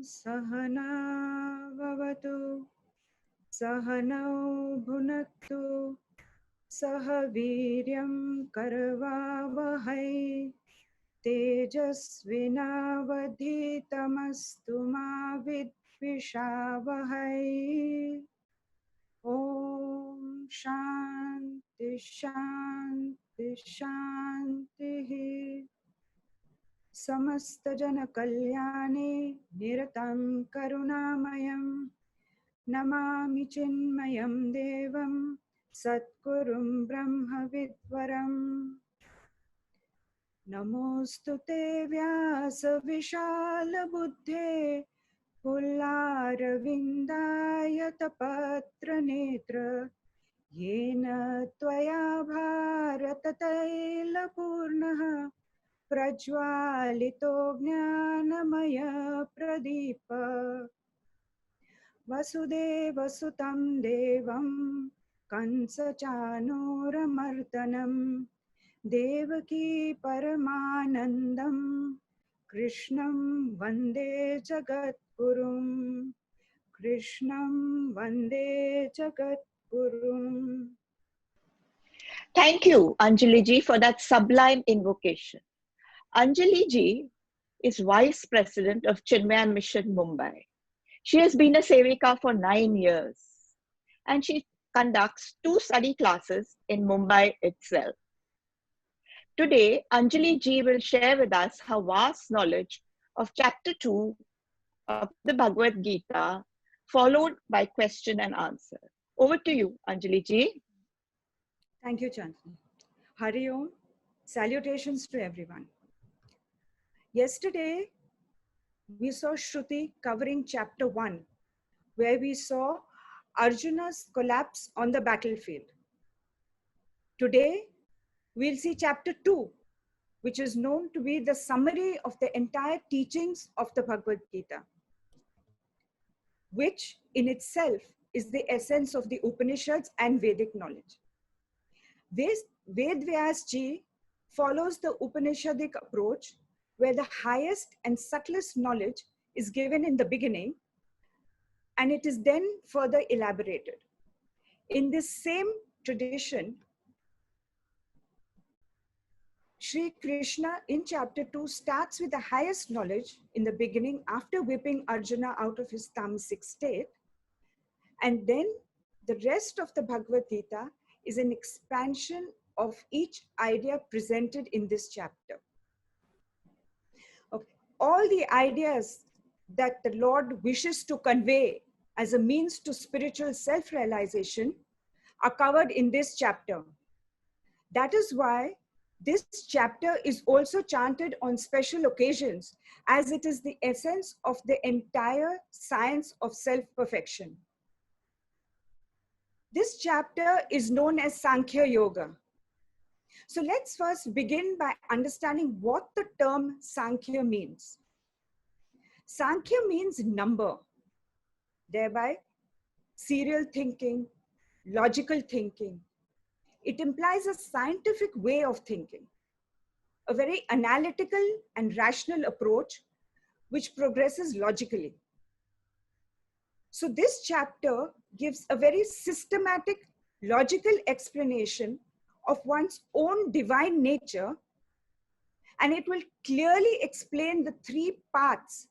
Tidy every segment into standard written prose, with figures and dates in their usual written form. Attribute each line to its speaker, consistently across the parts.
Speaker 1: Sahana Vavatu Sahanau Bhunaktu Sahaviryam Karavavahai Tejasvinavadhitamastu ma vidvishavahai. Om Shanti Shanti Shanti. Samastajana Kalyane Niratam Karunamayam Namami Chinmayam Devam Satgurum Brahma Vidvaram. Namostute Vyasa Vishala Buddhe Pullaravindaya Tapatra Netra Yena Tvaya Bharata Taila Purnaha Prajwalito Jnanamaya Pradipa Vasudeva Sutam Devam Kansa Chanuramartanam Devaki Paramanandam Krishnam Vande Jagatgurum. Krishnam Vande Jagatgurum.
Speaker 2: Thank you, Anjali ji, for that sublime invocation. Anjali ji is Vice President of Chinmaya Mission, Mumbai. She has been a Sevika for 9 years, and she conducts 2 study classes in Mumbai itself. Today, Anjali ji will share with us her vast knowledge of chapter 2 of the Bhagawad Geeta, followed by question and answer. Over to you, Anjali ji.
Speaker 1: Thank you, Chandni. Hari Om. Salutations to everyone. Yesterday, we saw Shruti covering chapter 1, where we saw Arjuna's collapse on the battlefield. Today, we'll see chapter 2, which is known to be the summary of the entire teachings of the Bhagavad Gita, which in itself is the essence of the Upanishads and Vedic knowledge. Ved Vyas ji follows the Upanishadic approach, where the highest and subtlest knowledge is given in the beginning, and it is then further elaborated. In this same tradition, Sri Krishna in chapter 2 starts with the highest knowledge in the beginning after whipping Arjuna out of his tamasic state. And then the rest of the Bhagavad Gita is an expansion of each idea presented in this chapter. Okay. All the ideas that the Lord wishes to convey as a means to spiritual self-realization are covered in this chapter. That is why this chapter is also chanted on special occasions, as it is the essence of the entire science of self-perfection. This chapter is known as Sankhya Yoga. So let's first begin by understanding what the term Sankhya means. Sankhya means number, thereby serial thinking, logical thinking. It implies a scientific way of thinking, a very analytical and rational approach which progresses logically. So this chapter gives a very systematic, logical explanation of one's own divine nature, and it will clearly explain the 3 paths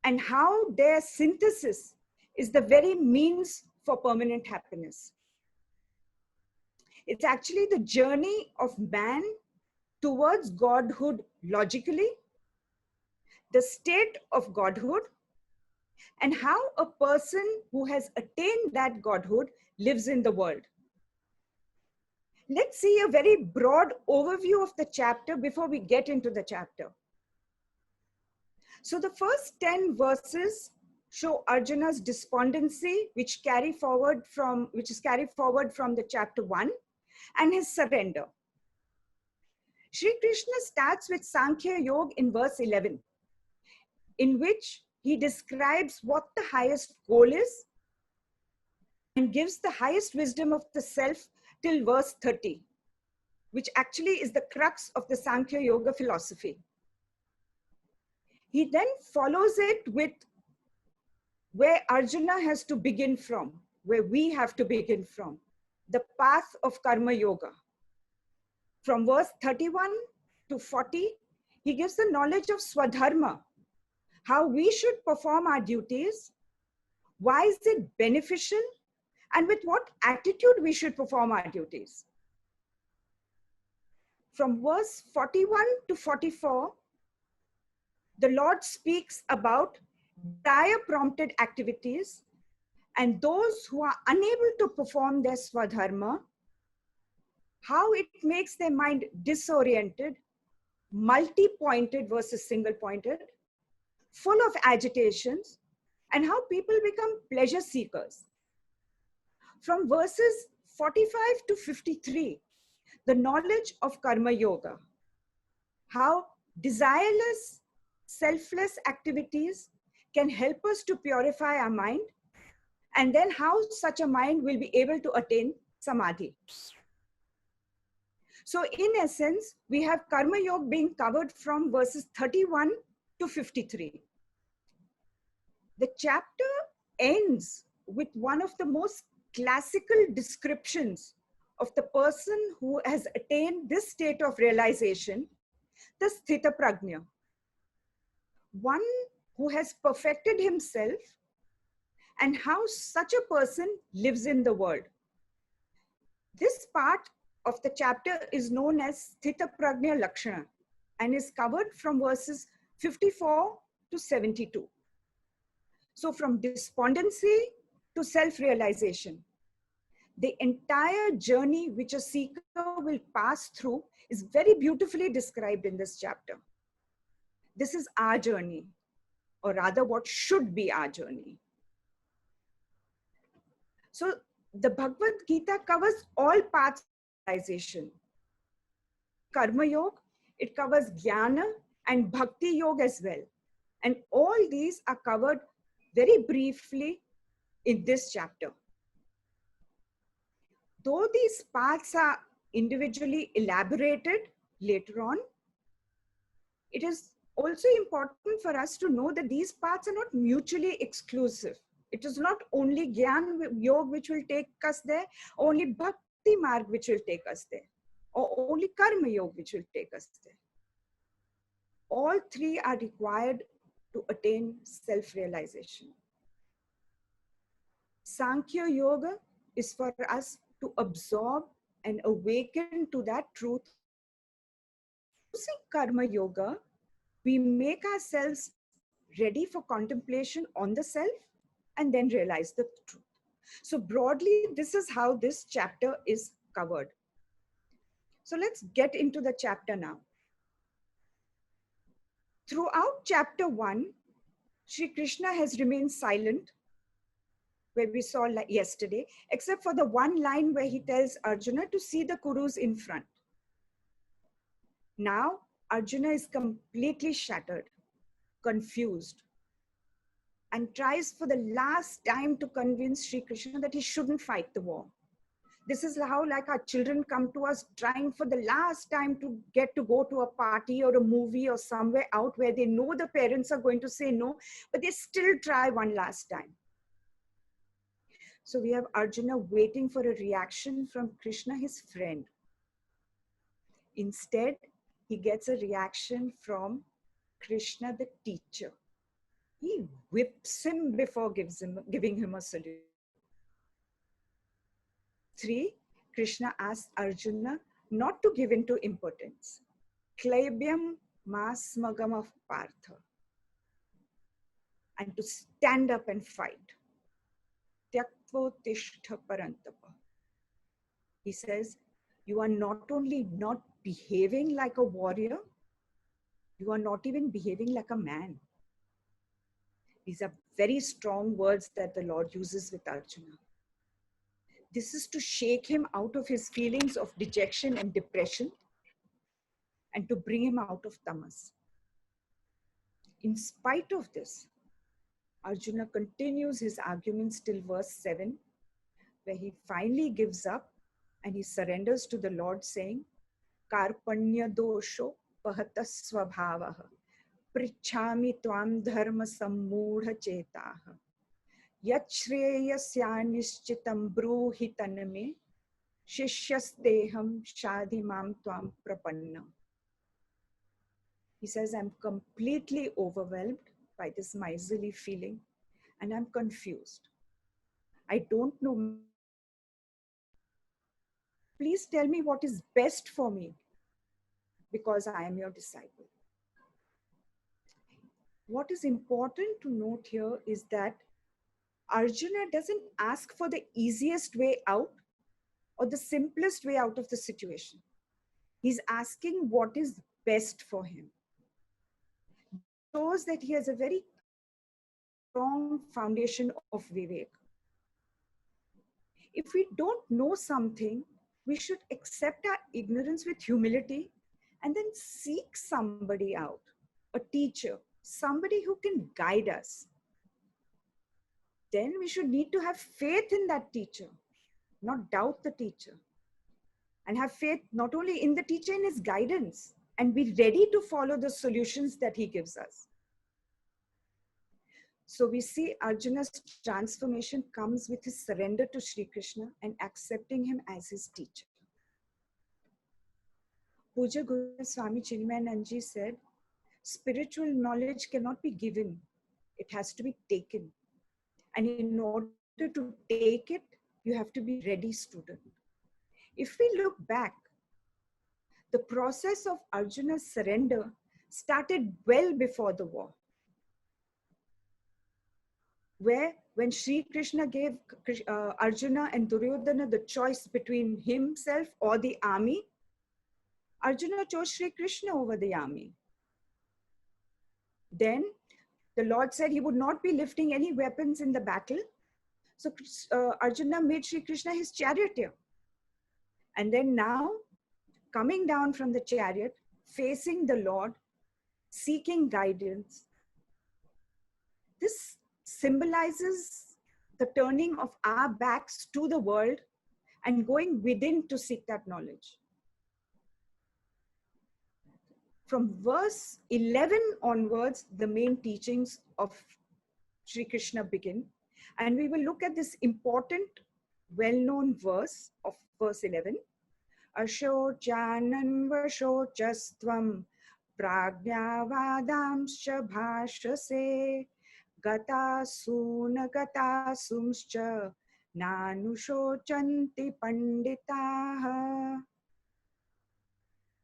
Speaker 1: and how their synthesis is the very means for permanent happiness. It's actually the journey of man towards godhood logically, the state of godhood, and how a person who has attained that godhood lives in the world. Let's see a very broad overview of the chapter before we get into the chapter. So the first 10 verses show Arjuna's despondency, which is carried forward from the chapter 1. and his surrender. Sri Krishna starts with Sankhya Yoga in verse 11, in which he describes what the highest goal is and gives the highest wisdom of the self till verse 30, which actually is the crux of the Sankhya Yoga philosophy. He then follows it with where Arjuna has to begin from, where we have to begin from, the path of Karma Yoga. From verse 31 to 40, he gives the knowledge of Swadharma, how we should perform our duties, why is it beneficial, and with what attitude we should perform our duties. From verse 41 to 44, the Lord speaks about desire prompted activities and those who are unable to perform their Swadharma, how it makes their mind disoriented, multi-pointed versus single-pointed, full of agitations, and how people become pleasure seekers. From verses 45 to 53, the knowledge of Karma Yoga, how desireless, selfless activities can help us to purify our mind, and then how such a mind will be able to attain Samadhi. So in essence, we have Karma Yoga being covered from verses 31 to 53. The chapter ends with one of the most classical descriptions of the person who has attained this state of realization, the Sthita Prajna. One who has perfected himself and how such a person lives in the world. This part of the chapter is known as Sthita Prajna Lakshana and is covered from verses 54 to 72. So from despondency to self-realization, the entire journey which a seeker will pass through is very beautifully described in this chapter. This is our journey, or rather what should be our journey. So the Bhagavad Gita covers all paths of realization. Karma Yoga, it covers Jnana and Bhakti Yoga as well. And all these are covered very briefly in this chapter. Though these paths are individually elaborated later on, it is also important for us to know that these paths are not mutually exclusive. It is not only Jnana Yoga which will take us there, only Bhakti Marg which will take us there, or only Karma Yoga which will take us there. All three are required to attain self-realization. Sankhya Yoga is for us to absorb and awaken to that truth. Using Karma Yoga, we make ourselves ready for contemplation on the self and then realize the truth. So broadly, this is how this chapter is covered. So let's get into the chapter now. Throughout chapter 1, Sri Krishna has remained silent, where we saw yesterday, except for the one line where he tells Arjuna to see the Kurus in front. Now, Arjuna is completely shattered, confused, and tries for the last time to convince Sri Krishna that he shouldn't fight the war. This is how like our children come to us trying for the last time to get to go to a party or a movie or somewhere out where they know the parents are going to say no, but they still try one last time. So we have Arjuna waiting for a reaction from Krishna, his friend. Instead, he gets a reaction from Krishna, the teacher. He whips him before giving him a salute. 3, Krishna asked Arjuna not to give in to impotence. Klaibyam masmagam of Partha. And to stand up and fight. Tyaktvo tishtha parantapa. He says, you are not only not behaving like a warrior, you are not even behaving like a man. These are very strong words that the Lord uses with Arjuna. This is to shake him out of his feelings of dejection and depression and to bring him out of tamas. In spite of this, Arjuna continues his arguments till verse 7, where he finally gives up and he surrenders to the Lord, saying, Karpanya dosho pahata svabhavaha prichhami tvam dharma sammudha chetaha yat shreyasya nishchitam bruhi taname shishyasteham shadhimam tvam prapanna. He says, I'm completely overwhelmed by this miserly feeling and I'm confused. I don't know. Please tell me what is best for me because I am your disciple. What is important to note here is that Arjuna doesn't ask for the easiest way out or the simplest way out of the situation. He's asking what is best for him. Shows that he has a very strong foundation of Vivek. If we don't know something, we should accept our ignorance with humility and then seek somebody out, a teacher, somebody who can guide us. Then we should need to have faith in that teacher, not doubt the teacher. And have faith not only in the teacher, in his guidance, and be ready to follow the solutions that he gives us. So we see Arjuna's transformation comes with his surrender to Sri Krishna and accepting him as his teacher. Puja Guru Swami Chinmayananji said, spiritual knowledge cannot be given. It has to be taken. And in order to take it, you have to be a ready student. If we look back, the process of Arjuna's surrender started well before the war. Where when Sri Krishna gave Arjuna and Duryodhana the choice between himself or the army, Arjuna chose Sri Krishna over the army. Then the Lord said he would not be lifting any weapons in the battle. So Arjuna made Sri Krishna his charioteer. And then now, coming down from the chariot, facing the Lord, seeking guidance. This symbolizes the turning of our backs to the world and going within to seek that knowledge. From verse 11 onwards, the main teachings of Sri Krishna begin. And we will look at this important, well-known verse of verse 11. Ashochanan vashochastvam prajnavadamscha bhashase gatasuna gatasumscha nanushochanti panditaha.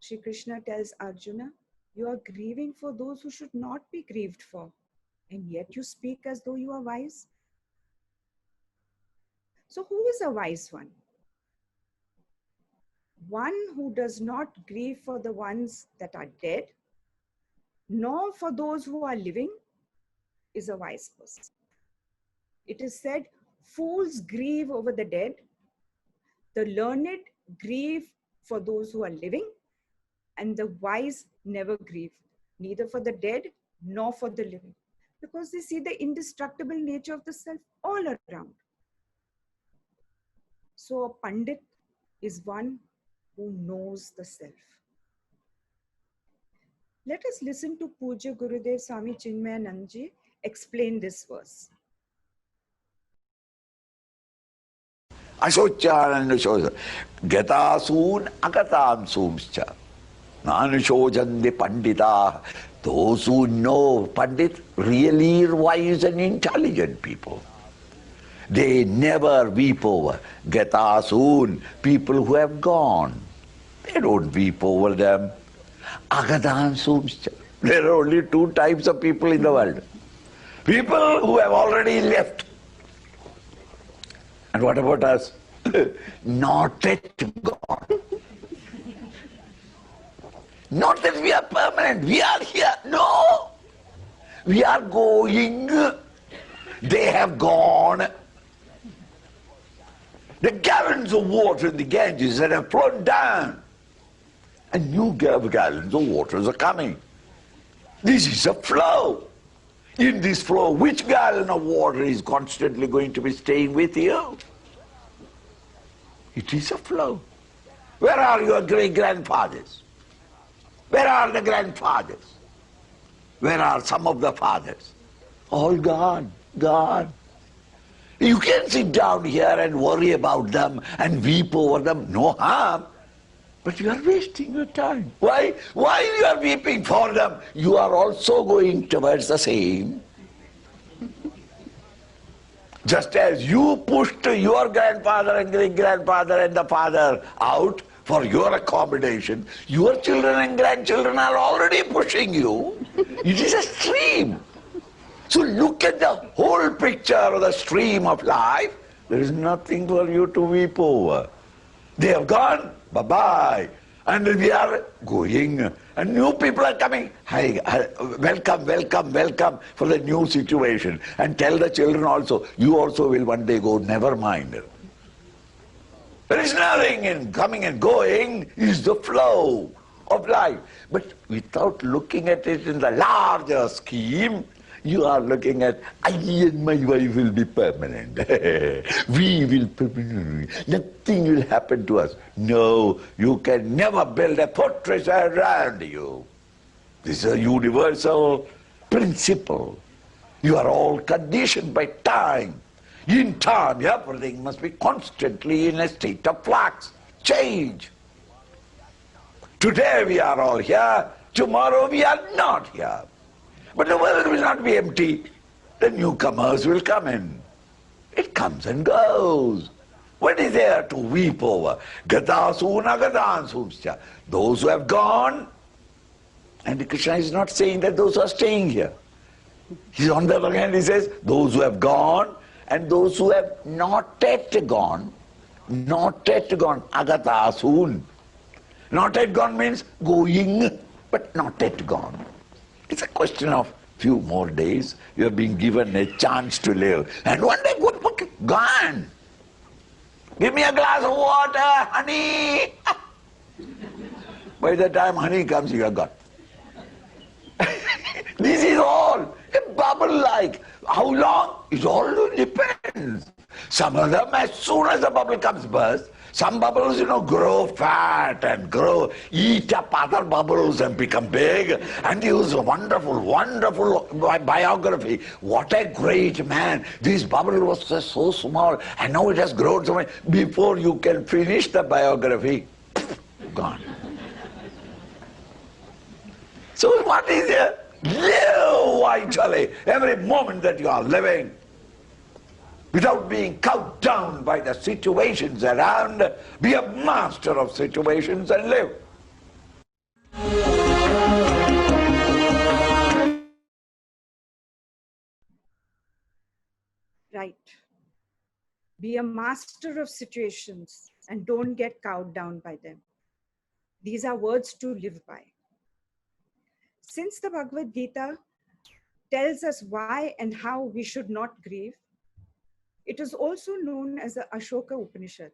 Speaker 1: Shri Krishna tells Arjuna, you are grieving for those who should not be grieved for, and yet you speak as though you are wise. So who is a wise one? One who does not grieve for the ones that are dead, nor for those who are living, is a wise person. It is said, fools grieve over the dead, the learned grieve for those who are living, and the wise never grieve, neither for the dead nor for the living, because they see the indestructible nature of the self all around. So a Pandit is one who knows the self. Let us listen to Puja Gurudev Swami Chinmayananji explain this verse.
Speaker 3: Ashocharanushoja gatasun agatam sumscha nanushojandi pandita. Those who know Pandit really wise and intelligent people. They never weep over gatasun, people who have gone. They don't weep over them. Agatam sumscha. There are only two types of people in the world. People who have already left. And what about us? Not yet gone. Not that we are permanent, we are here. No! We are going. They have gone. The gallons of water in the Ganges that have flowed down. And new gallons of waters are coming. This is a flow. In this flow, which gallon of water is constantly going to be staying with you? It is a flow. Where are your great-grandfathers? Where are the grandfathers? Where are some of the fathers? All gone, gone. You can sit down here and worry about them and weep over them, no harm. But you are wasting your time. Why? While you are weeping for them, you are also going towards the same. Just as you pushed your grandfather and great-grandfather and the father out for your accommodation, your children and grandchildren are already pushing you. It is a stream. So look at the whole picture of the stream of life. There is nothing for you to weep over. They have gone, bye-bye. And we are going. And new people are coming. Hi, welcome, welcome, welcome for the new situation. And tell the children also, you also will one day go, never mind. There is nothing in coming and going, is the flow of life. But without looking at it in the larger scheme, you are looking at, I and my wife will be permanent. We will permanent. Nothing will happen to us. No, you can never build a fortress around you. This is a universal principle. You are all conditioned by time. In time, everything must be constantly in a state of flux, change. Today we are all here, tomorrow we are not here. But the world will not be empty. The newcomers will come in. It comes and goes. What is there to weep over? Gatasuna gatansumscha. Those who have gone, and Krishna is not saying that those who are staying here. He's on the other hand, he says, those who have gone and those who have not yet gone, agatasun. Not yet gone means going, but not yet gone. It's a question of few more days. You are being given a chance to live. And one day, gone. Give me a glass of water, honey. By the time honey comes, you are gone. This is all a bubble-like. How long? It all depends. Some of them, as soon as the bubble comes, burst. Some bubbles, grow fat and eat up other bubbles and become big. And he was a wonderful, wonderful biography. What a great man. This bubble was just so small and now it has grown so much. Before you can finish the biography, gone. So what is here? Live vitally every moment that you are living, without being cowed down by the situations around. Be a master of situations and live.
Speaker 1: Right. Be a master of situations and don't get cowed down by them. These are words to live by. Since the Bhagavad Gita tells us why and how we should not grieve, it is also known as the Ashoka Upanishad.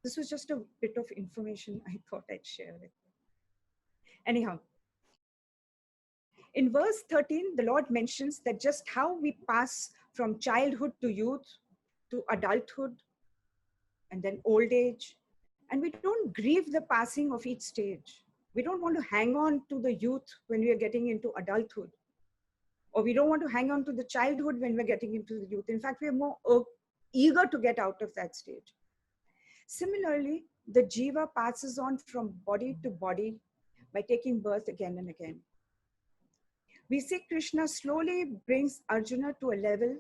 Speaker 1: This was just a bit of information I thought I'd share with you. Anyhow, in verse 13, the Lord mentions that just how we pass from childhood to youth, to adulthood, and then old age, and we don't grieve the passing of each stage. We don't want to hang on to the youth when we are getting into adulthood, or we don't want to hang on to the childhood when we're getting into the youth. In fact, we are more eager to get out of that stage. Similarly, the jiva passes on from body to body by taking birth again and again. We see Krishna slowly brings Arjuna to a level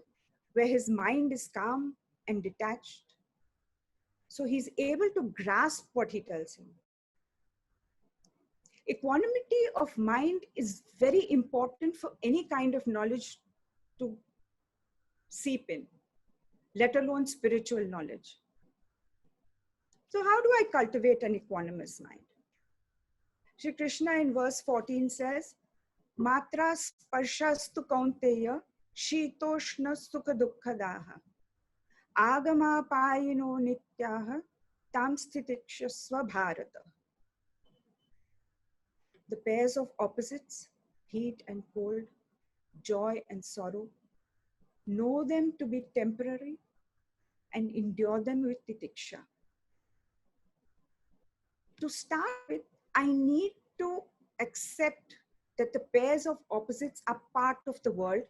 Speaker 1: where his mind is calm and detached. So he's able to grasp what he tells him. Equanimity of mind is very important for any kind of knowledge to seep in, let alone spiritual knowledge. So how do I cultivate an equanimous mind? Shri Krishna in verse 14 says, Matra sparshastu kaunteya shitoshna sukha dukkha daha. Agama payino nityaha tam sthitishasva bharata. The pairs of opposites, heat and cold, joy and sorrow, know them to be temporary and endure them with titiksha. To start with, I need to accept that the pairs of opposites are part of the world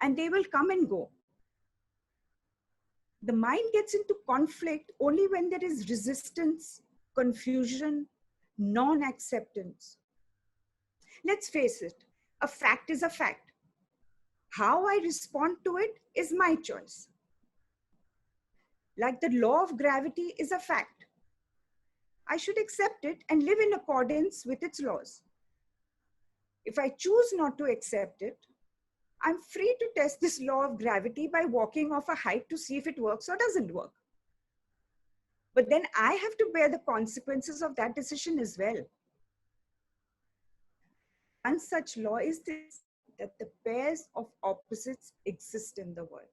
Speaker 1: and they will come and go. The mind gets into conflict only when there is resistance, confusion, non-acceptance. Let's face it, a fact is a fact. How I respond to it is my choice. Like the law of gravity is a fact. I should accept it and live in accordance with its laws. If I choose not to accept it, I'm free to test this law of gravity by walking off a height to see if it works or doesn't work. But then I have to bear the consequences of that decision as well. One such law is this, that the pairs of opposites exist in the world.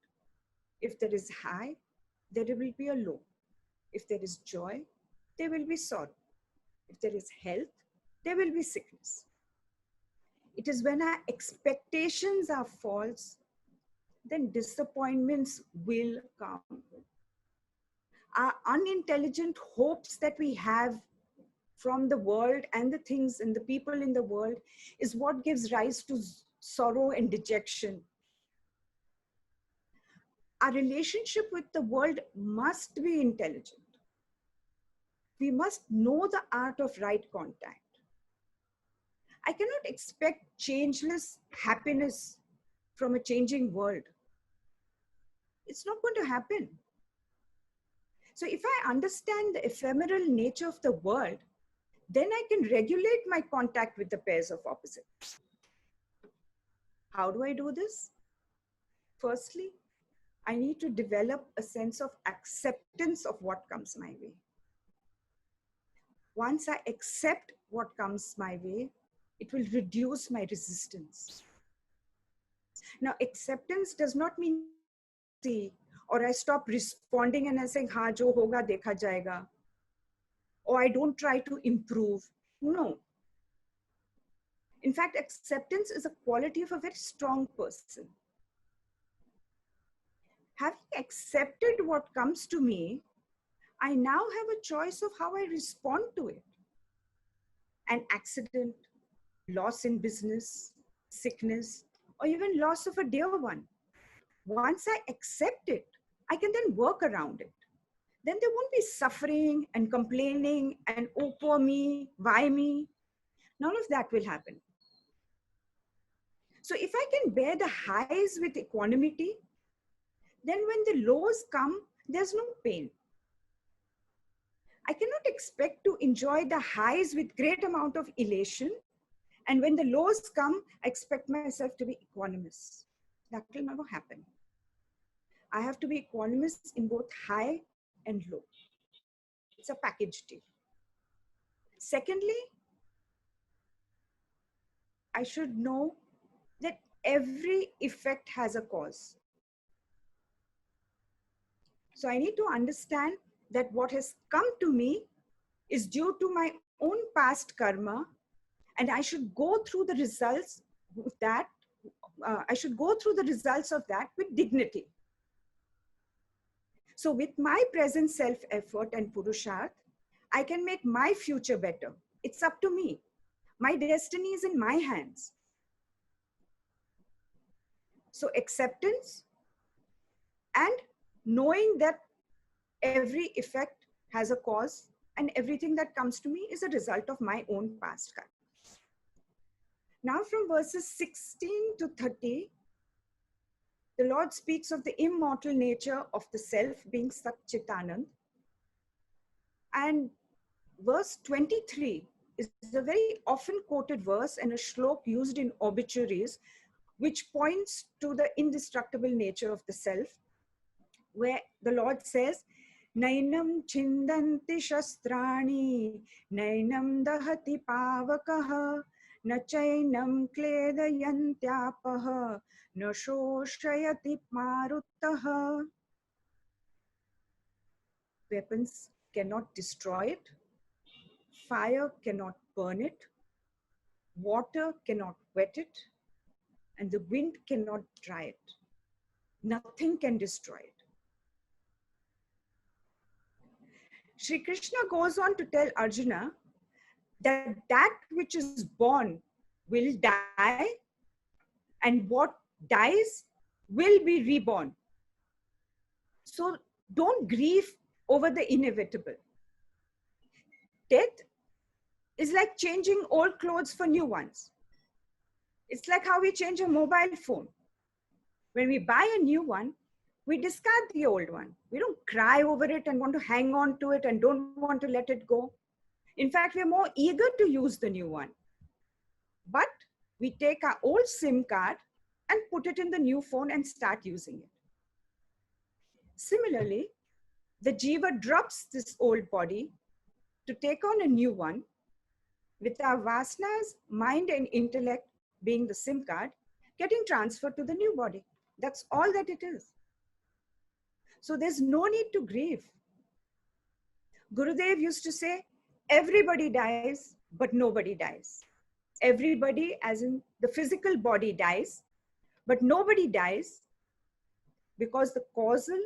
Speaker 1: If there is high, there will be a low. If there is joy, there will be sorrow. If there is health, there will be sickness. It is when our expectations are false, then disappointments will come. Our unintelligent hopes that we have from the world and the things and the people in the world is what gives rise to sorrow and dejection. Our relationship with the world must be intelligent. We must know the art of right contact. I cannot expect changeless happiness from a changing world. It's not going to happen. So if I understand the ephemeral nature of the world, then I can regulate my contact with the pairs of opposites. How do I do this? Firstly, I need to develop a sense of acceptance of what comes my way. Once I accept what comes my way, it will reduce my resistance. Now, acceptance does not mean see, or I stop responding and I say, "Ha, jo hoga dekha jayega," or I don't try to improve. No. In fact, acceptance is a quality of a very strong person. Having accepted what comes to me, I now have a choice of how I respond to it. An accident, loss in business, sickness, or even loss of a dear one. Once I accept it, I can then work around it. Then there won't be suffering and complaining and, oh, poor me, why me? None of that will happen. So if I can bear the highs with equanimity, then when the lows come, there's no pain. I cannot expect to enjoy the highs with great amount of elation. And when the lows come, I expect myself to be equanimous. That will never happen. I have to be equanimous in both high and low. It's a package deal. Secondly, I should know that every effect has a cause. So I need to understand that what has come to me is due to my own past karma, and I should go through the results of that. I should go through the results of that with dignity. So with my present self-effort and purusharth, I can make my future better. It's up to me. My destiny is in my hands. So acceptance and knowing that every effect has a cause and everything that comes to me is a result of my own past karma. Now from verses 16 to 30, the Lord speaks of the immortal nature of the self being Sat Chitanand. And verse 23 is a very often quoted verse and a shlok used in obituaries, which points to the indestructible nature of the self, where the Lord says, Nainam chindanti shastrani, nainam dahati pavakaha, na chainam kledayantyapaha, na shoshayati maruttaha. weapons cannot destroy it, fire cannot burn it, water cannot wet it, and the wind cannot dry it. Nothing can destroy it. Shri Krishna goes on to tell Arjuna that that which is born will die, and what dies will be reborn. So don't grieve over the inevitable. Death is like changing old clothes for new ones. It's like how we change a mobile phone. When we buy a new one, we discard the old one. We don't cry over it and want to hang on to it and don't want to let it go. In fact, we're more eager to use the new one. But we take our old SIM card and put it in the new phone and start using it. Similarly, the jiva drops this old body to take on a new one, with our vasanas, mind and intellect being the SIM card, getting transferred to the new body. That's all that it is. So there's no need to grieve. Gurudev used to say, everybody dies, but nobody dies. Everybody, as in the physical body, dies, but nobody dies because the causal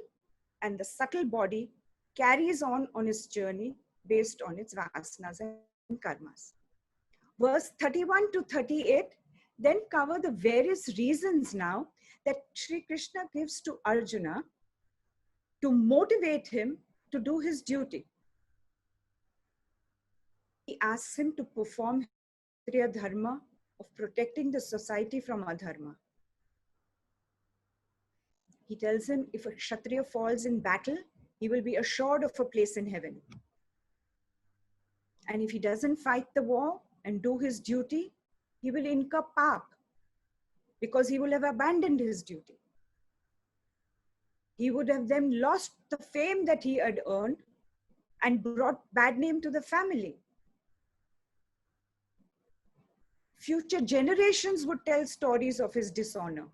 Speaker 1: and the subtle body carries on its journey based on its vasanas and karmas. Verse 31 to 38 then cover the various reasons now that Sri Krishna gives to Arjuna to motivate him to do his duty. He asks him to perform Kshatriya dharma of protecting the society from adharma. He tells him if a Kshatriya falls in battle, he will be assured of a place in heaven. And if he doesn't fight the war and do his duty, he will incur paap because he will have abandoned his duty. He would have then lost the fame that he had earned and brought bad name to the family. Future generations would tell stories of his dishonor.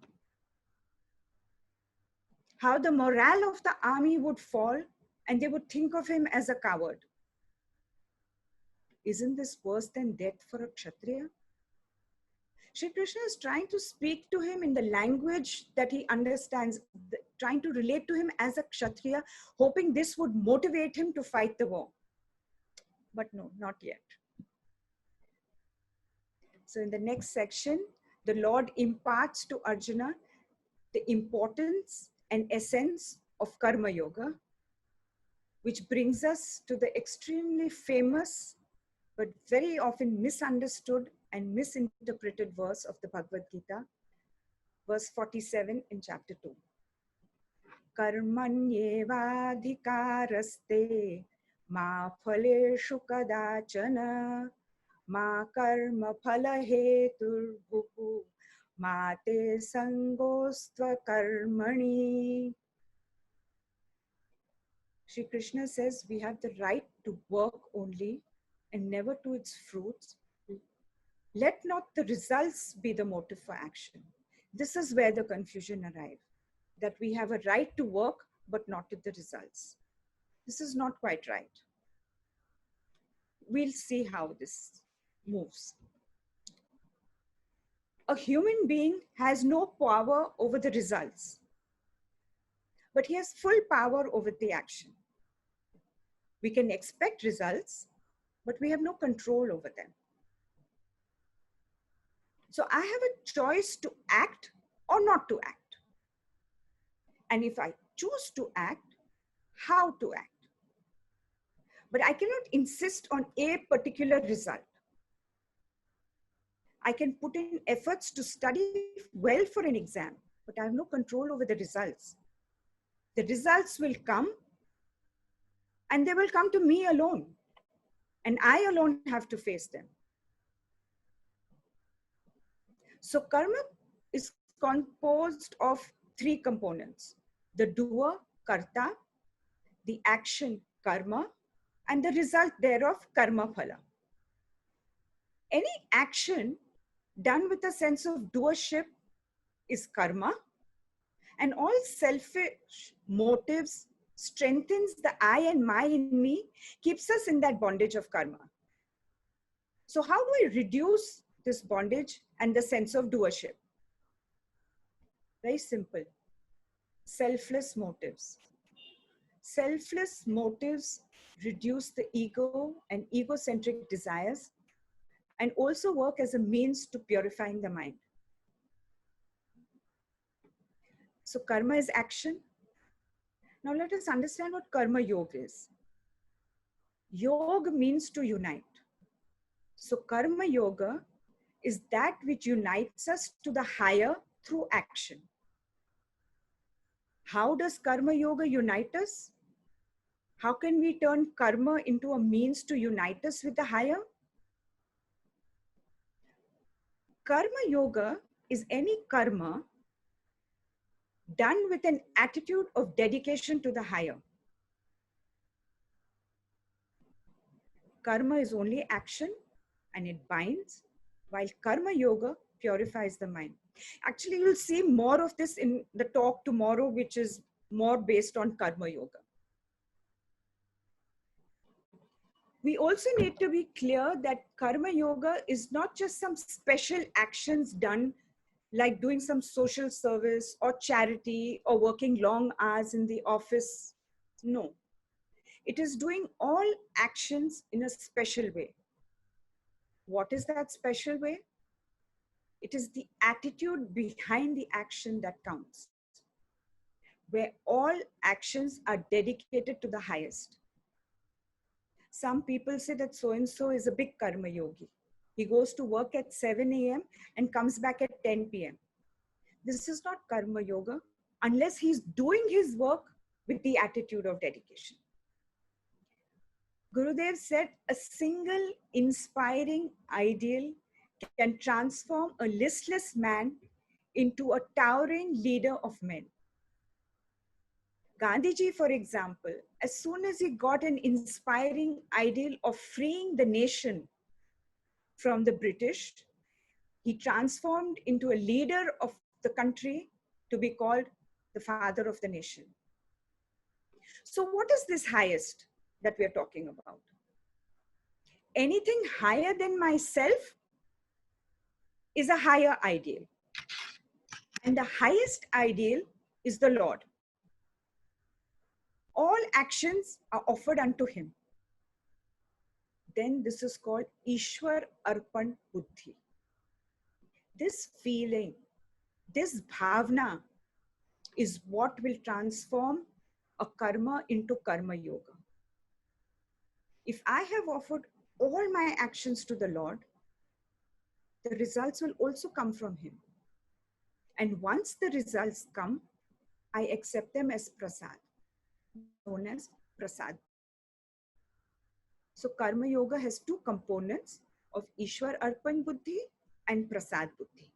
Speaker 1: How the morale of the army would fall and they would think of him as a coward. Isn't this worse than death for a Kshatriya? Shri Krishna is trying to speak to him in the language that he understands, trying to relate to him as a Kshatriya, hoping this would motivate him to fight the war. But no, not yet. So in the next section, the Lord imparts to Arjuna the importance and essence of Karma Yoga, which brings us to the extremely famous but very often misunderstood and misinterpreted verse of the Bhagavad Gita, verse 47 in chapter 2. Karmanyevadhikaraste ma phaleshu kadachana ma karma phalahetur bhuku ma te sangostva karmani. Shri Krishna says we have the right to work only and never to its fruits. Let not the results be the motive for action. This is where the confusion arrives, that we have a right to work, but not to the results. This is not quite right. We'll see how this moves. A human being has no power over the results, but he has full power over the action. We can expect results, but we have no control over them. So I have a choice to act or not to act. And if I choose to act, how to act. But I cannot insist on a particular result. I can put in efforts to study well for an exam, but I have no control over the results. The results will come and they will come to me alone. And I alone have to face them. So karma is composed of three components: the doer, karta, the action, karma, and the result thereof, karma phala. Any action done with a sense of doership is karma, and all selfish motives strengthens the I and my in me, keeps us in that bondage of karma. So how do I reduce this bondage and the sense of doership? Very simple. Selfless motives. Selfless motives reduce the ego and egocentric desires and also work as a means to purifying the mind. So karma is action. Now let us understand what karma yoga is. Yoga means to unite. So karma yoga is that which unites us to the higher through action. How does karma yoga unite us? How can we turn karma into a means to unite us with the higher? Karma yoga is any karma done with an attitude of dedication to the higher. Karma is only action and it binds, while karma yoga purifies the mind. Actually, you'll see more of this in the talk tomorrow, which is more based on karma yoga. We also need to be clear that karma yoga is not just some special actions done like doing some social service or charity or working long hours in the office. No, it is doing all actions in a special way. What is that special way? It is the attitude behind the action that counts, where all actions are dedicated to the highest. Some people say that so-and-so is a big karma yogi. He goes to work at 7 a.m. and comes back at 10 p.m. This is not karma yoga unless he's doing his work with the attitude of dedication. Gurudev said a single inspiring ideal can transform a listless man into a towering leader of men. Gandhiji, for example, as soon as he got an inspiring ideal of freeing the nation from the British, he transformed into a leader of the country to be called the father of the nation. So what is this highest that we are talking about? Anything higher than myself is a higher ideal. And the highest ideal is the Lord. All actions are offered unto him. Then this is called Ishwar Arpan Buddhi. This feeling, this bhavna is what will transform a karma into karma yoga. If I have offered all my actions to the Lord, the results will also come from him. And once the results come, I accept them as prasad, known as prasad. So karma yoga has two components of Ishwar Arpan Buddhi and Prasad Buddhi.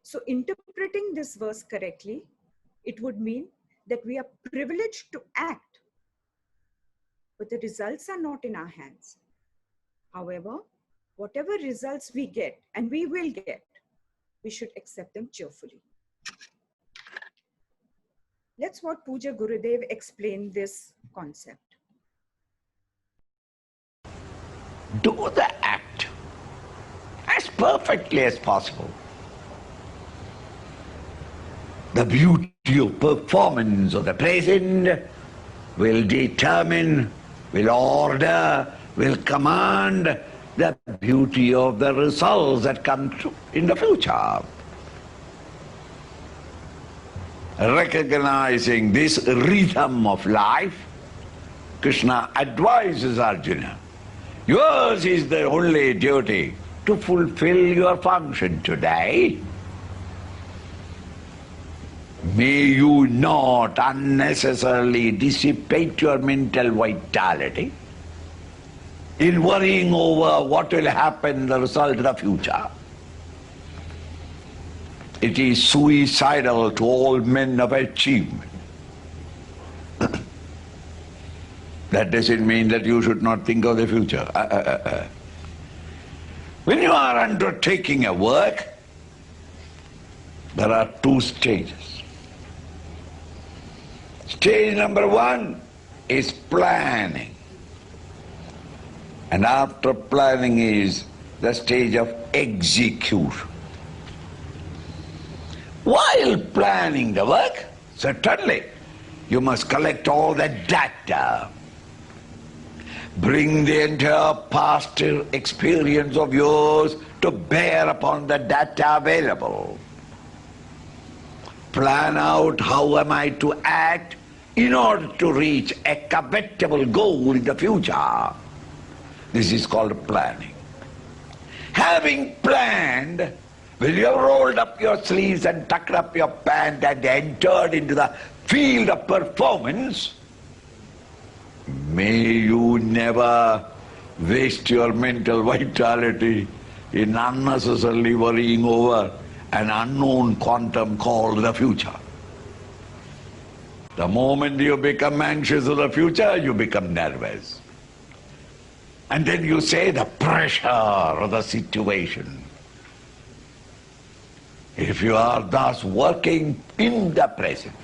Speaker 1: So interpreting this verse correctly, it would mean that we are privileged to act, but the results are not in our hands. However, whatever results we get, and we will get, we should accept them cheerfully. Let's what Puja Gurudev explained this concept.
Speaker 3: Do the act as perfectly as possible. The beauty of performance of the present will determine, will order, will command the beauty of the results that come in the future. Recognizing this rhythm of life, Krishna advises Arjuna, yours is the only duty to fulfill your function today. May you not unnecessarily dissipate your mental vitality in worrying over what will happen, the result in the future. It is suicidal to all men of achievement. That doesn't mean that you should not think of the future. When you are undertaking a work, there are two stages. Stage number 1 is planning. And after planning is the stage of execution. While planning the work, certainly, you must collect all the data. Bring the entire past experience of yours to bear upon the data available. Plan out how am I to act in order to reach a covetable goal in the future. This is called planning. Having planned, when you have rolled up your sleeves and tucked up your pant and entered into the field of performance, may you never waste your mental vitality in unnecessarily worrying over an unknown quantum called the future. The moment you become anxious of the future, you become nervous. And then you say the pressure of the situation. If you are thus working in the present,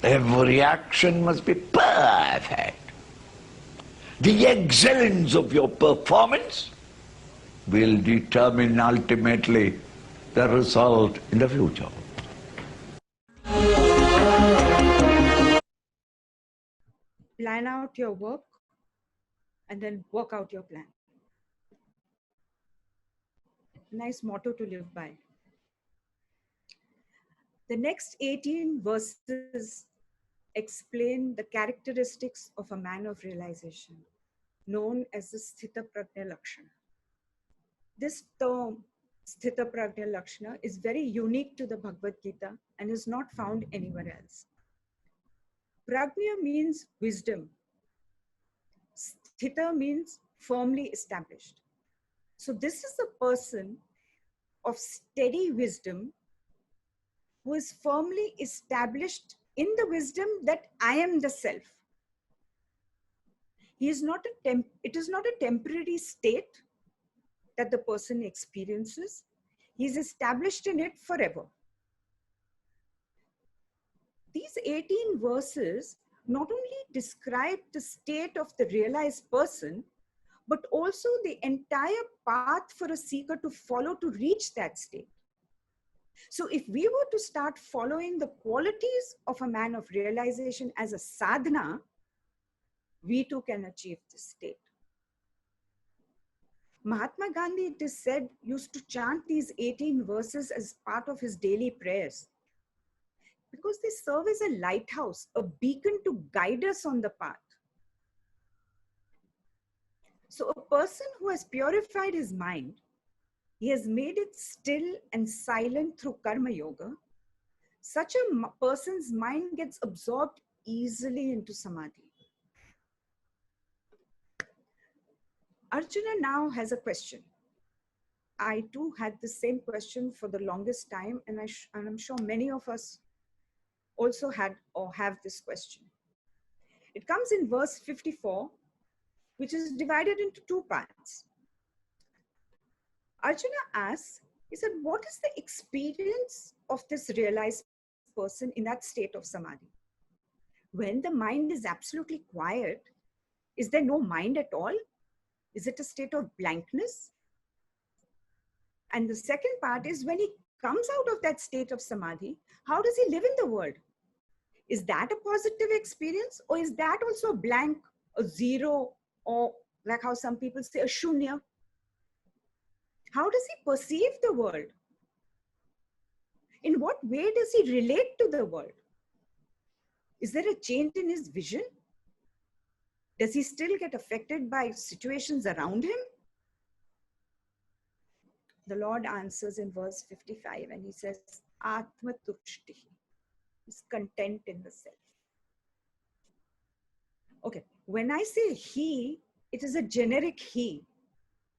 Speaker 3: every action must be perfect. The excellence of your performance will determine ultimately the result in the future.
Speaker 1: Plan out your work and then work out your plan. Nice motto to live by. The next 18 verses explain the characteristics of a man of realization, known as the Sthita Prajna Lakshana. This term, Sthita Prajna Lakshana, is very unique to the Bhagavad Gita and is not found anywhere else. Prajna means wisdom. Sthita means firmly established. So this is a person of steady wisdom who is firmly established in the wisdom that I am the self. It is not a temporary state that the person experiences. He is established in it forever. These 18 verses not only describe the state of the realized person, but also the entire path for a seeker to follow to reach that state. So if we were to start following the qualities of a man of realization as a sadhana, we too can achieve this state. Mahatma Gandhi, it is said, used to chant these 18 verses as part of his daily prayers because they serve as a lighthouse, a beacon to guide us on the path. So a person who has purified his mind, he has made it still and silent through karma yoga, such a person's mind gets absorbed easily into samadhi. Arjuna now has a question. I too had the same question for the longest time, and I'm sure many of us also had or have this question. It comes in verse 54, which is divided into two parts. Arjuna asks, he said, what is the experience of this realized person in that state of samadhi? When the mind is absolutely quiet, is there no mind at all? Is it a state of blankness? And the second part is when he comes out of that state of samadhi, how does he live in the world? Is that a positive experience, or is that also a blank, a zero, or like how some people say, a shunya? How does he perceive the world? In what way does he relate to the world? Is there a change in his vision? Does he still get affected by situations around him? The Lord answers in verse 55 and he says, Atma Tushti. Is content in the self. Okay, when I say he, it is a generic he.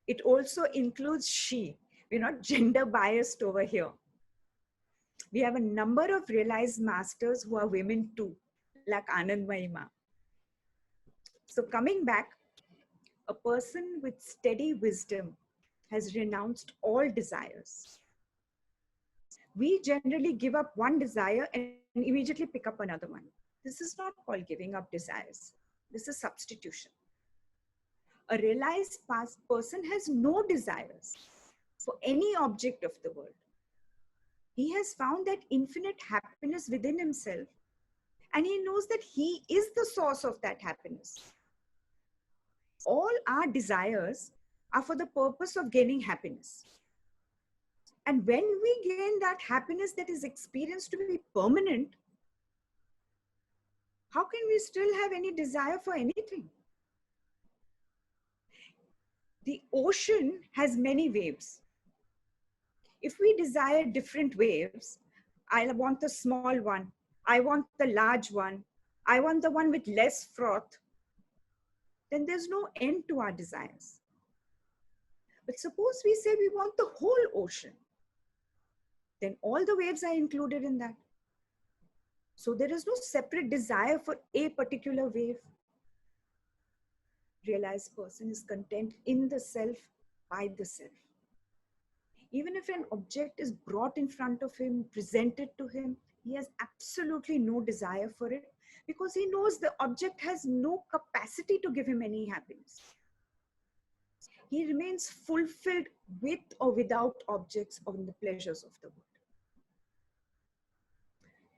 Speaker 1: It also includes she. We're not gender biased over here. We have a number of realized masters who are women too, like Anandmayi Ma. So coming back, a person with steady wisdom has renounced all desires. We generally give up one desire and and immediately pick up another one. This is not called giving up desires. This is substitution. A realized person has no desires for any object of the world. He has found that infinite happiness within himself, and he knows that he is the source of that happiness. All our desires are for the purpose of gaining happiness. And when we gain that happiness that is experienced to be permanent, how can we still have any desire for anything? The ocean has many waves. If we desire different waves, I want the small one, I want the large one, I want the one with less froth, then there's no end to our desires. But suppose we say we want the whole ocean, then all the waves are included in that. So there is no separate desire for a particular wave. Realized person is content in the self, by the self. Even if an object is brought in front of him, presented to him, he has absolutely no desire for it because he knows the object has no capacity to give him any happiness. He remains fulfilled with or without objects or in the pleasures of the world.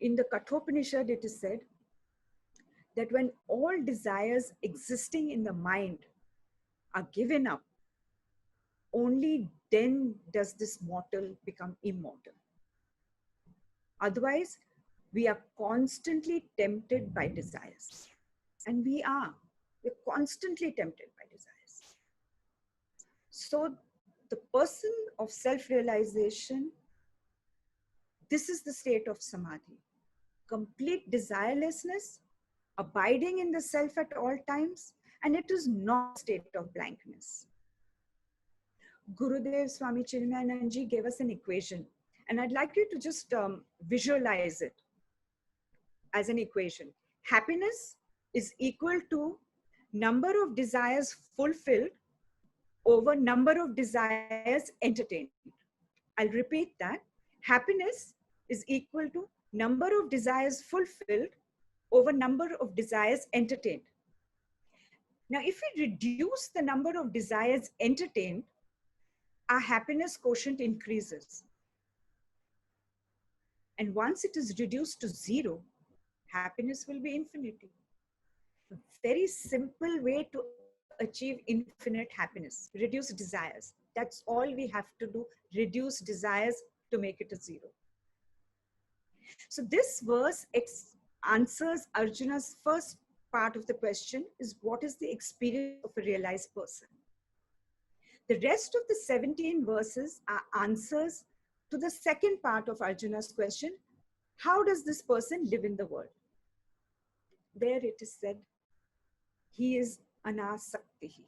Speaker 1: In the Kathopanishad, it is said that when all desires existing in the mind are given up, only then does this mortal become immortal. Otherwise, we are constantly tempted by desires. And we're constantly tempted by desires. So the person of self-realization, this is the state of samadhi. Complete desirelessness, abiding in the self at all times, and it is not a state of blankness. Gurudev Swami Chinmayananji gave us an equation, and I'd like you to just visualize it as an equation. Happiness is equal to number of desires fulfilled over number of desires entertained. I'll repeat that. Happiness is equal to number of desires fulfilled over number of desires entertained. Now, if we reduce the number of desires entertained, our happiness quotient increases. And once it is reduced to zero, happiness will be infinity. A very simple way to achieve infinite happiness. Reduce desires. That's all we have to do. Reduce desires to make it a zero. So this verse answers Arjuna's first part of the question, is what is the experience of a realized person? The rest of the 17 verses are answers to the second part of Arjuna's question, how does this person live in the world? There it is said, he is anasaktihi.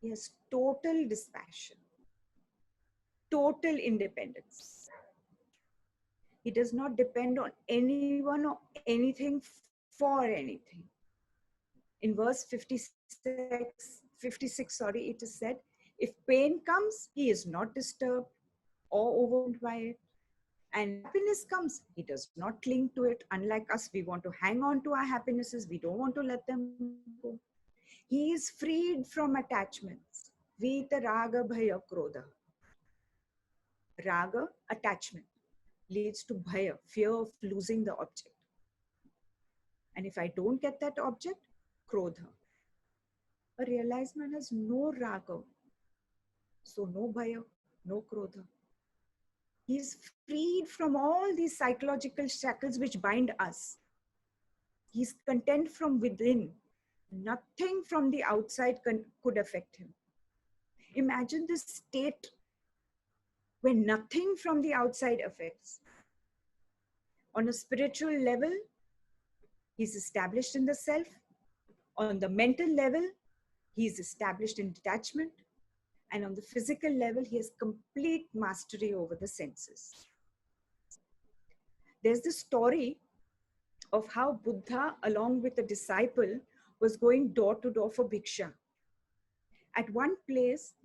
Speaker 1: He has total dispassion, total independence. He does not depend on anyone or anything for anything. In verse 56, it is said, if pain comes, he is not disturbed or overwhelmed by it. And happiness comes, he does not cling to it. Unlike us, we want to hang on to our happinesses. We don't want to let them go. He is freed from attachments. Vita raga bhaya krodha. Raga, attachment, leads to bhaya, fear of losing the object. And if I don't get that object, krodha. A realized man has no raga. So no bhaya, no krodha. He is freed from all these psychological shackles which bind us. He is content from within. Nothing from the outside could affect him. Imagine this state when nothing from the outside affects. On a spiritual level, he's established in the self. On the mental level, he's established in detachment. And on the physical level, he has complete mastery over the senses. There's this story of how Buddha, along with a disciple, was going door to door for bhiksha. At one place,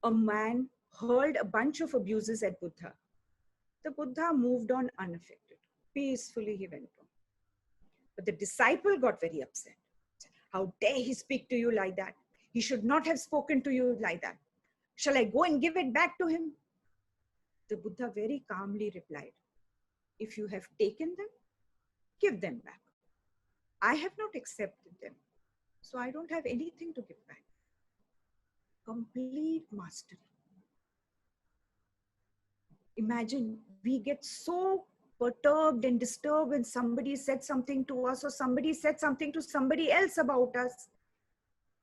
Speaker 1: a man hurled a bunch of abuses at Buddha. The Buddha moved on unaffected. Peacefully he went on. But the disciple got very upset. How dare he speak to you like that? He should not have spoken to you like that. Shall I go and give it back to him? The Buddha very calmly replied, if you have taken them, give them back. I have not accepted them, so I don't have anything to give back. Complete mastery. Imagine we get so perturbed and disturbed when somebody said something to us or somebody said something to somebody else about us.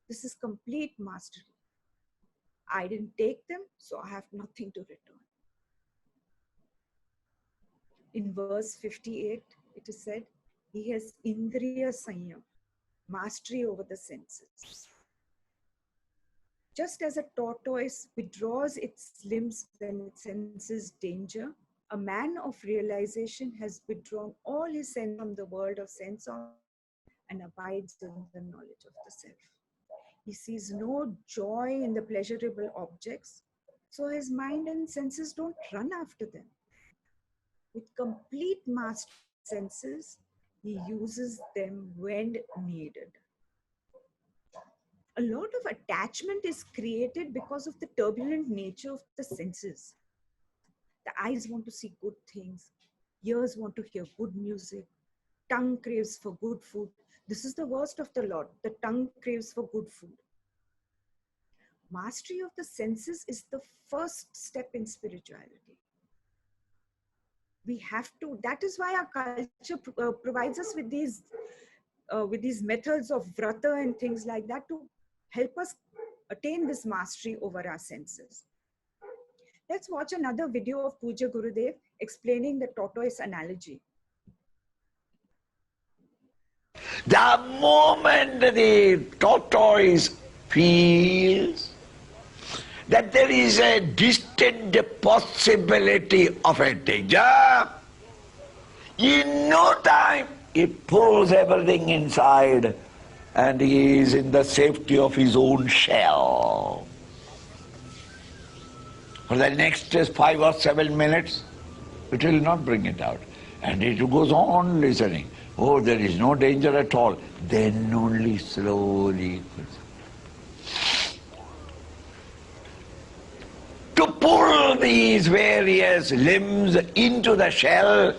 Speaker 1: This is complete mastery. I didn't take them, so I have nothing to return. In verse 58, it is said, he has indriya sanyam, mastery over the senses. Just as a tortoise withdraws its limbs when it senses danger, a man of realization has withdrawn all his sense from the world of sense and abides in the knowledge of the self. He sees no joy in the pleasurable objects, so his mind and senses don't run after them. With complete mastery of senses, he uses them when needed. A lot of attachment is created because of the turbulent nature of the senses. The eyes want to see good things, ears want to hear good music, tongue craves for good food. This is the worst of the lot. The tongue craves for good food. Mastery of the senses is the first step in spirituality. We have to, that is why our culture provides us with these methods of vrata and things like that to help us attain this mastery over our senses. Let's watch another video of Puja Gurudev explaining the tortoise analogy.
Speaker 3: The moment the tortoise feels that there is a distant possibility of a danger, in no time it pulls everything inside and he is in the safety of his own shell. For the next 5 or 7 minutes, it will not bring it out. And it goes on listening. Oh, there is no danger at all. Then only slowly. To pull these various limbs into the shell,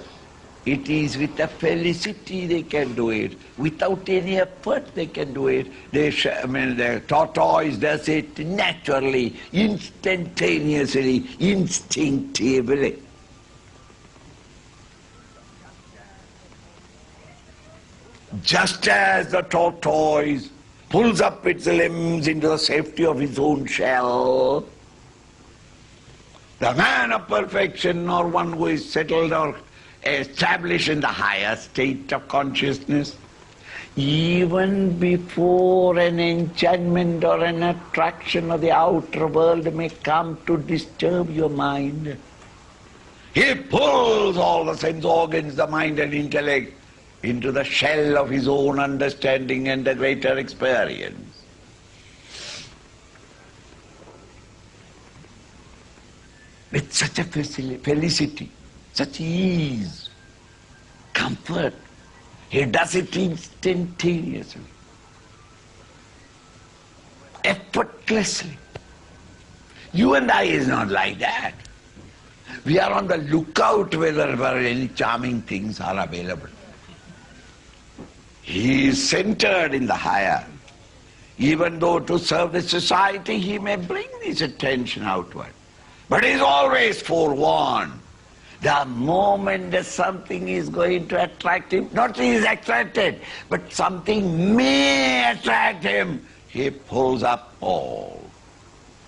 Speaker 3: it is with a felicity they can do it. Without any effort they can do it. The tortoise does it naturally, instantaneously, instinctively. Just as the tortoise pulls up its limbs into the safety of his own shell, the man of perfection, or one who is settled or established in the higher state of consciousness, even before an enchantment or an attraction of the outer world may come to disturb your mind, he pulls all the sense organs, the mind and intellect, into the shell of his own understanding and the greater experience. With such a felicity, such ease, comfort, he does it instantaneously, effortlessly. You and I is not like that. We are on the lookout whether any charming things are available. He is centered in the higher. Even though to serve the society he may bring his attention outward. But he is always forewarned. The moment that something is going to attract him, not he is attracted, but something may attract him, he pulls up all.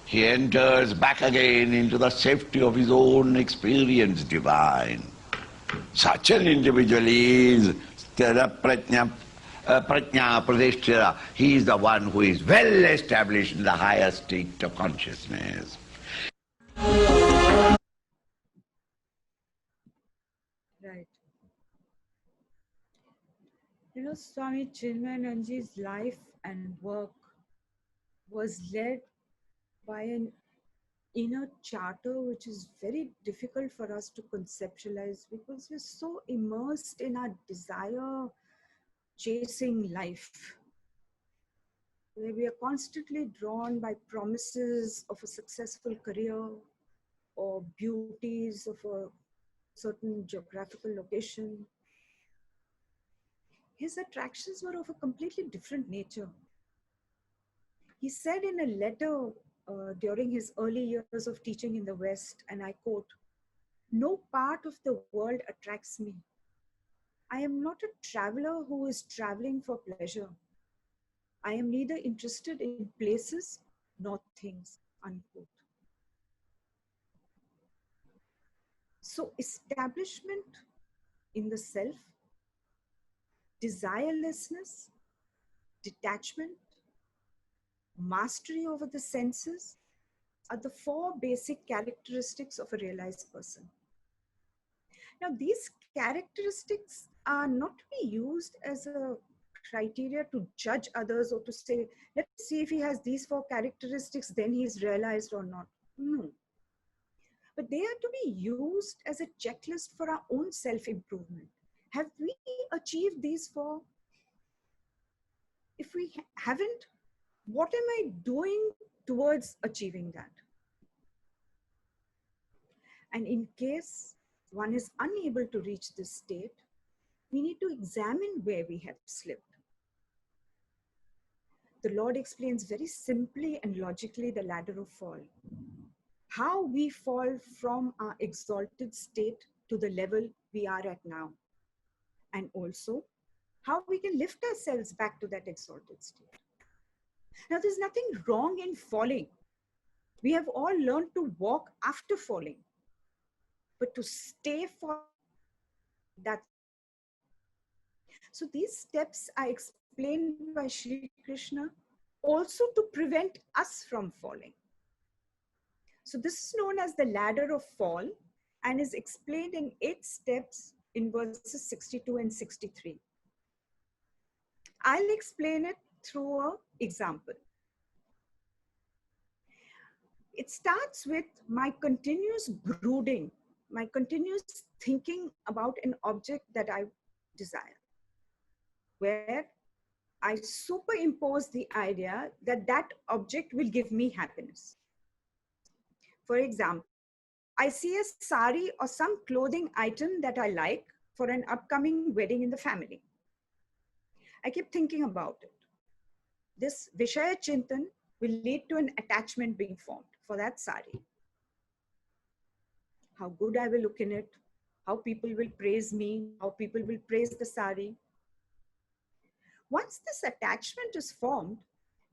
Speaker 3: He enters back again into the safety of his own experience divine. Such an individual is Sthira Prajna Pradeshtira. He is the one who is well established in the higher state of consciousness.
Speaker 1: Right. You know, Swami Chinmayananji's life and work was led by an inner charter which is very difficult for us to conceptualize because we're so immersed in our desire chasing life, where we are constantly drawn by promises of a successful career or beauties of a certain geographical location. His attractions were of a completely different nature. He said in a letter during his early years of teaching in the West, and I quote, "No part of the world attracts me. I am not a traveler who is traveling for pleasure. I am neither interested in places nor things," unquote. So establishment in the self, desirelessness, detachment, mastery over the senses are the four basic characteristics of a realized person. Now, these characteristics are not to be used as a criteria to judge others or to say, let's see if he has these four characteristics, then he's realized or not. No. But they are to be used as a checklist for our own self-improvement. Have we achieved these four? If we haven't, what am I doing towards achieving that? And in case one is unable to reach this state, we need to examine where we have slipped. The Lord explains very simply and logically the ladder of fall. How we fall from our exalted state to the level we are at now. And also, how we can lift ourselves back to that exalted state. Now, there's nothing wrong in falling. We have all learned to walk after falling. But to stay falling, that's the problem. So these steps are explained by Sri Krishna also to prevent us from falling. So this is known as the ladder of fall and is explained in 8 steps in verses 62 and 63. I'll explain it through an example. It starts with my continuous brooding, my continuous thinking about an object that I desire, where I superimpose the idea that that object will give me happiness. For example, I see a sari or some clothing item that I like for an upcoming wedding in the family. I keep thinking about it. This Vishaya Chintan will lead to an attachment being formed for that sari. How good I will look in it, how people will praise me, how people will praise the sari. Once this attachment is formed,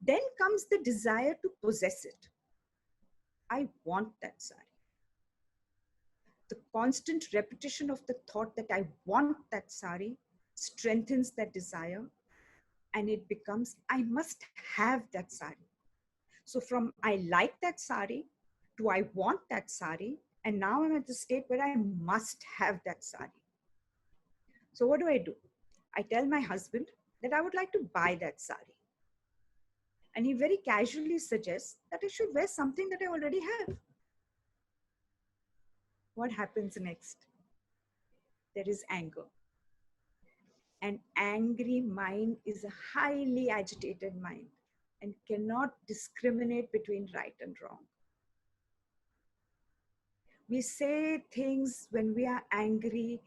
Speaker 1: then comes the desire to possess it. I want that sari. The constant repetition of the thought that I want that sari strengthens that desire, and it becomes, I must have that sari. So from I like that sari to I want that sari, and now I'm at the state where I must have that sari. So what do? I tell my husband that I would like to buy that sari. And he very casually suggests that I should wear something that I already have. What happens next? There is anger. An angry mind is a highly agitated mind and cannot discriminate between right and wrong. We say things when we are angry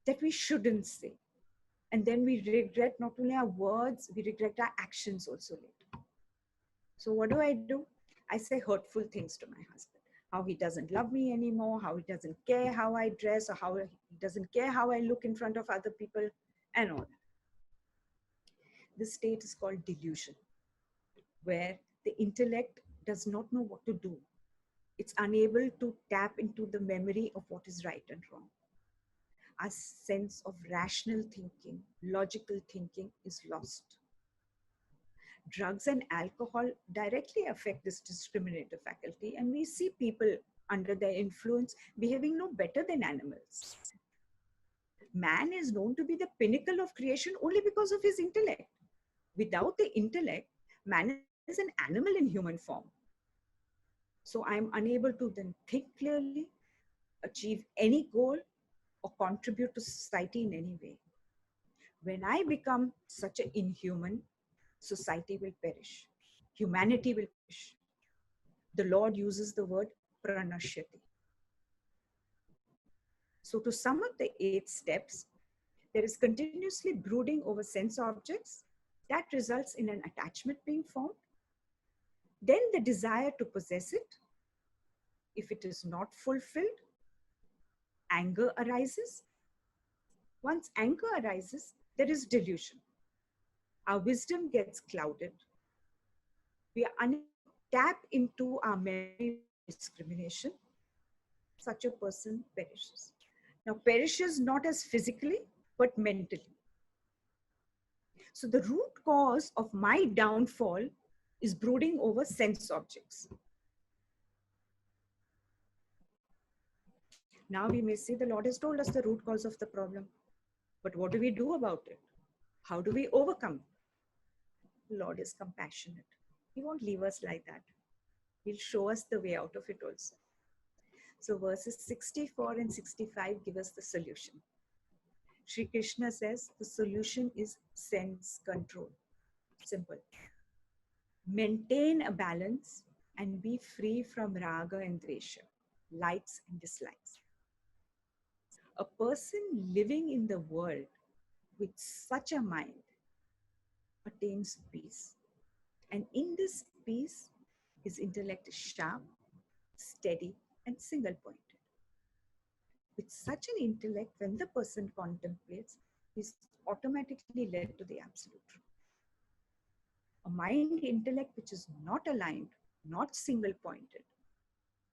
Speaker 1: that we shouldn't say. And then we regret not only our words, we regret our actions also later. So what do? I say hurtful things to my husband. How he doesn't love me anymore, how he doesn't care how I dress, or how he doesn't care how I look in front of other people, and all that. This state is called delusion, where the intellect does not know what to do. It's unable to tap into the memory of what is right and wrong. Our sense of rational thinking, logical thinking is lost. Drugs and alcohol directly affect this discriminative faculty, and we see people under their influence behaving no better than animals. Man is known to be the pinnacle of creation only because of his intellect. Without the intellect, man is an animal in human form. So I'm unable to then think clearly, achieve any goal, or contribute to society in any way. When I become such an inhuman, society will perish. Humanity will perish. The Lord uses the word pranashyati. So to sum up the 8 steps, there is continuously brooding over sense objects that results in an attachment being formed. Then the desire to possess it. If it is not fulfilled, anger arises. Once anger arises, there is delusion. Our wisdom gets clouded. We are unable to tap into our memory without discrimination. Such a person perishes. Now, perishes not as physically, but mentally. So the root cause of my downfall is brooding over sense objects. Now we may say the Lord has told us the root cause of the problem. But what do we do about it? How do we overcome? The Lord is compassionate. He won't leave us like that. He'll show us the way out of it also. So verses 64 and 65 give us the solution. Sri Krishna says the solution is sense control. Simple. Maintain a balance and be free from raga and dvesha, likes and dislikes. A person living in the world with such a mind attains peace. And in this peace, his intellect is sharp, steady, and single pointed. With such an intellect, when the person contemplates, he's automatically led to the absolute truth. A mind intellect which is not aligned, not single pointed,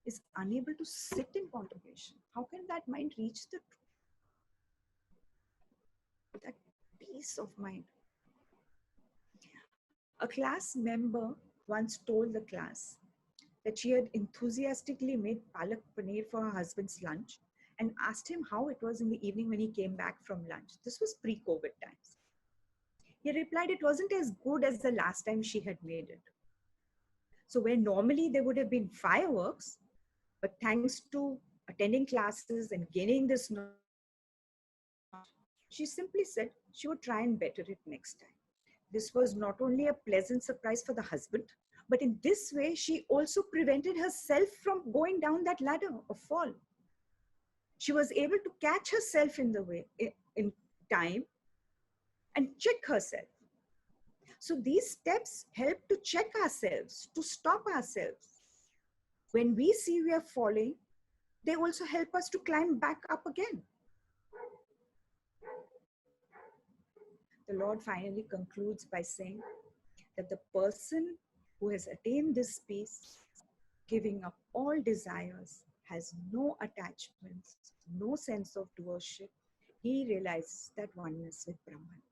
Speaker 1: is unable to sit in contemplation. How can that mind reach the truth? That peace of mind. A class member once told the class that she had enthusiastically made palak paneer for her husband's lunch and asked him how it was in the evening when he came back from lunch. This was pre-COVID times. He replied it wasn't as good as the last time she had made it. So where normally there would have been fireworks, but thanks to attending classes and gaining this knowledge, she simply said she would try and better it next time. This was not only a pleasant surprise for the husband, but in this way, she also prevented herself from going down that ladder of fall. She was able to catch herself in the way, in time, and check herself. So these steps help to check ourselves, to stop ourselves. When we see we are falling, they also help us to climb back up again. The Lord finally concludes by saying that the person who has attained this peace, giving up all desires, has no attachments, no sense of doership, he realizes that oneness with Brahman.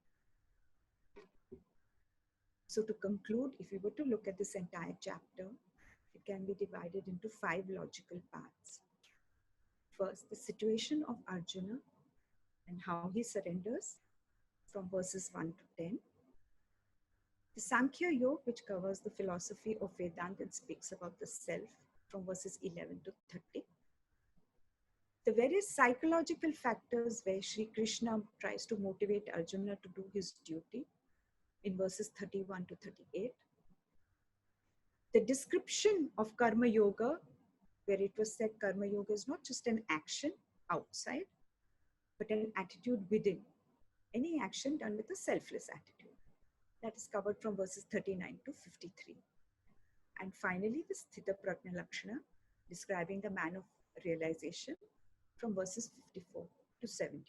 Speaker 1: So to conclude, if we were to look at this entire chapter, it can be divided into 5 logical parts. First, the situation of Arjuna and how he surrenders from verses 1 to 10. The Sankhya Yoga, which covers the philosophy of Vedanta and speaks about the self from verses 11 to 30. The various psychological factors where Sri Krishna tries to motivate Arjuna to do his duty in verses 31 to 38. The description of Karma Yoga, where it was said Karma Yoga is not just an action outside, but an attitude within. Any action done with a selfless attitude. That is covered from verses 39 to 53. And finally, the Sthita Prajna Lakshana, describing the man of realization from verses 54 to 72.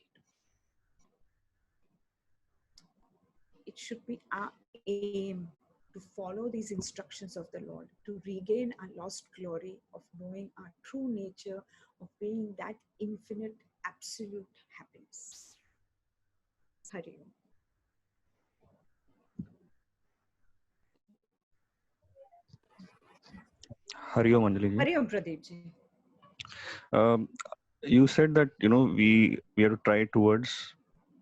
Speaker 1: It should be our aim to follow these instructions of the Lord, to regain our lost glory of knowing our true nature, of being that infinite, absolute happiness. Hari Om.
Speaker 4: Hari Om, Anjali ji.
Speaker 1: Hari Om, Pradeep ji.
Speaker 4: You said that we have to try towards.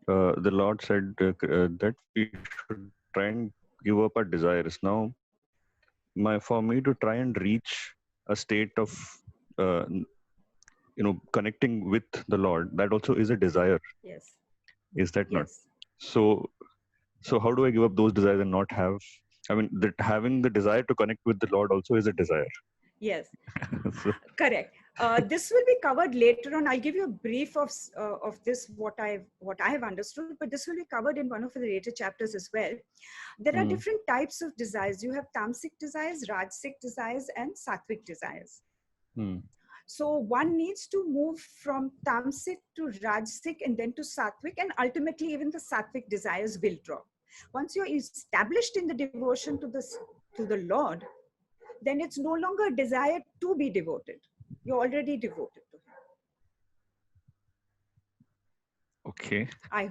Speaker 4: The Lord said that we should try and give up our desires. Now, for me to try and reach a state of connecting with the Lord, that also is a desire.
Speaker 1: Yes.
Speaker 4: Is that not?
Speaker 1: Yes.
Speaker 4: So how do I give up those desires and not have? I mean, that having the desire to connect with the Lord also is a desire.
Speaker 1: Yes.
Speaker 4: So,
Speaker 1: Correct. This will be covered later on. I'll give you a brief of this, what I have understood, but this will be covered in one of the later chapters as well. There are different types of desires. You have tamasic desires, rajasic desires, and sattvic desires. So one needs to move from tamasic to rajasic and then to sattvic, and ultimately even the sattvic desires will drop. Once you're established in the devotion to the Lord, then it's no longer a desire to be devoted. You're already devoted to Him.
Speaker 4: okay.
Speaker 1: I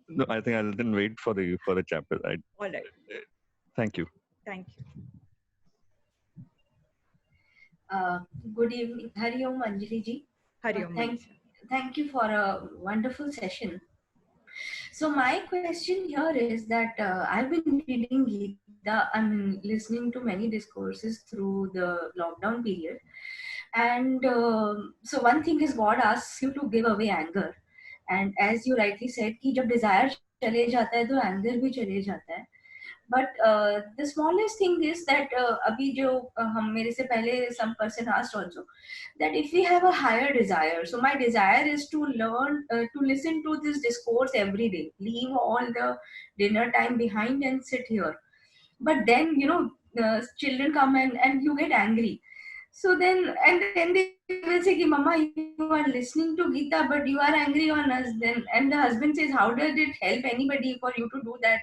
Speaker 4: No, I think I'll then wait for the chapter.
Speaker 1: all right.
Speaker 4: Thank you.
Speaker 1: Thank you.
Speaker 5: Good evening. Hari Om, Anjali ji.
Speaker 1: Hari Om.
Speaker 5: Thank you for a wonderful session. So my question here is that I've been reading Gita, listening to many discourses through the lockdown period. And so one thing is God asks you to give away anger. And as you rightly said, कि जब desire चले जाता है तो anger भी चले जाता है. But the smallest thing is that अभी जो हम मेरे से पहले some person asked also that if we have a higher desire, so my desire is to learn to listen to this discourse every day, leave all the dinner time behind and sit here. But then children come and you get angry. So then they will say, Mama, you are listening to Gita, but you are angry on us. Then and the husband says, how does it help anybody for you to do that?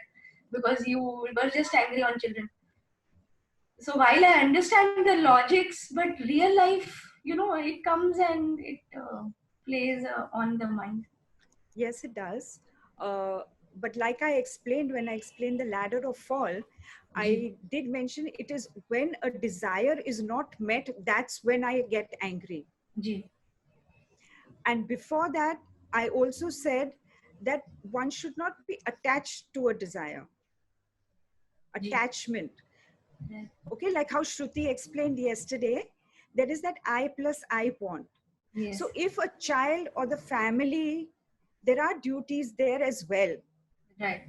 Speaker 5: Because you were just angry on children. So while I understand the logics, but real life, it comes and it plays on the mind.
Speaker 1: Yes, it does. But like I explained when I explained the ladder of fall, I did mention it is when a desire is not met, that's when I get angry. And before that, I also said that one should not be attached to a desire. Attachment. Okay, like how Shruti explained yesterday, there is that I plus I bond.
Speaker 5: Yes.
Speaker 1: So if a child or the family, there are duties there as well.
Speaker 5: Right.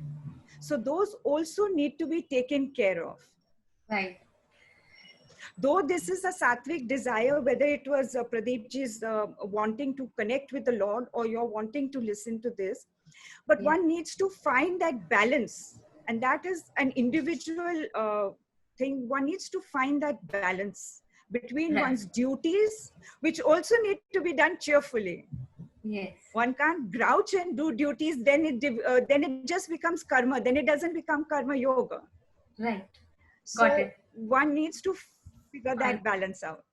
Speaker 1: So those also need to be taken care of.
Speaker 5: Right.
Speaker 1: Though this is a sattvic desire, whether it was Pradeepji's wanting to connect with the Lord or you're wanting to listen to this, but one needs to find that balance. And that is an individual thing. One needs to find that balance between one's duties, which also need to be done cheerfully.
Speaker 5: Yes.
Speaker 1: One can't grouch and do duties, then it just becomes karma. Then it doesn't become karma yoga.
Speaker 5: Right.
Speaker 1: So
Speaker 5: Got it.
Speaker 1: one needs to figure that balance out.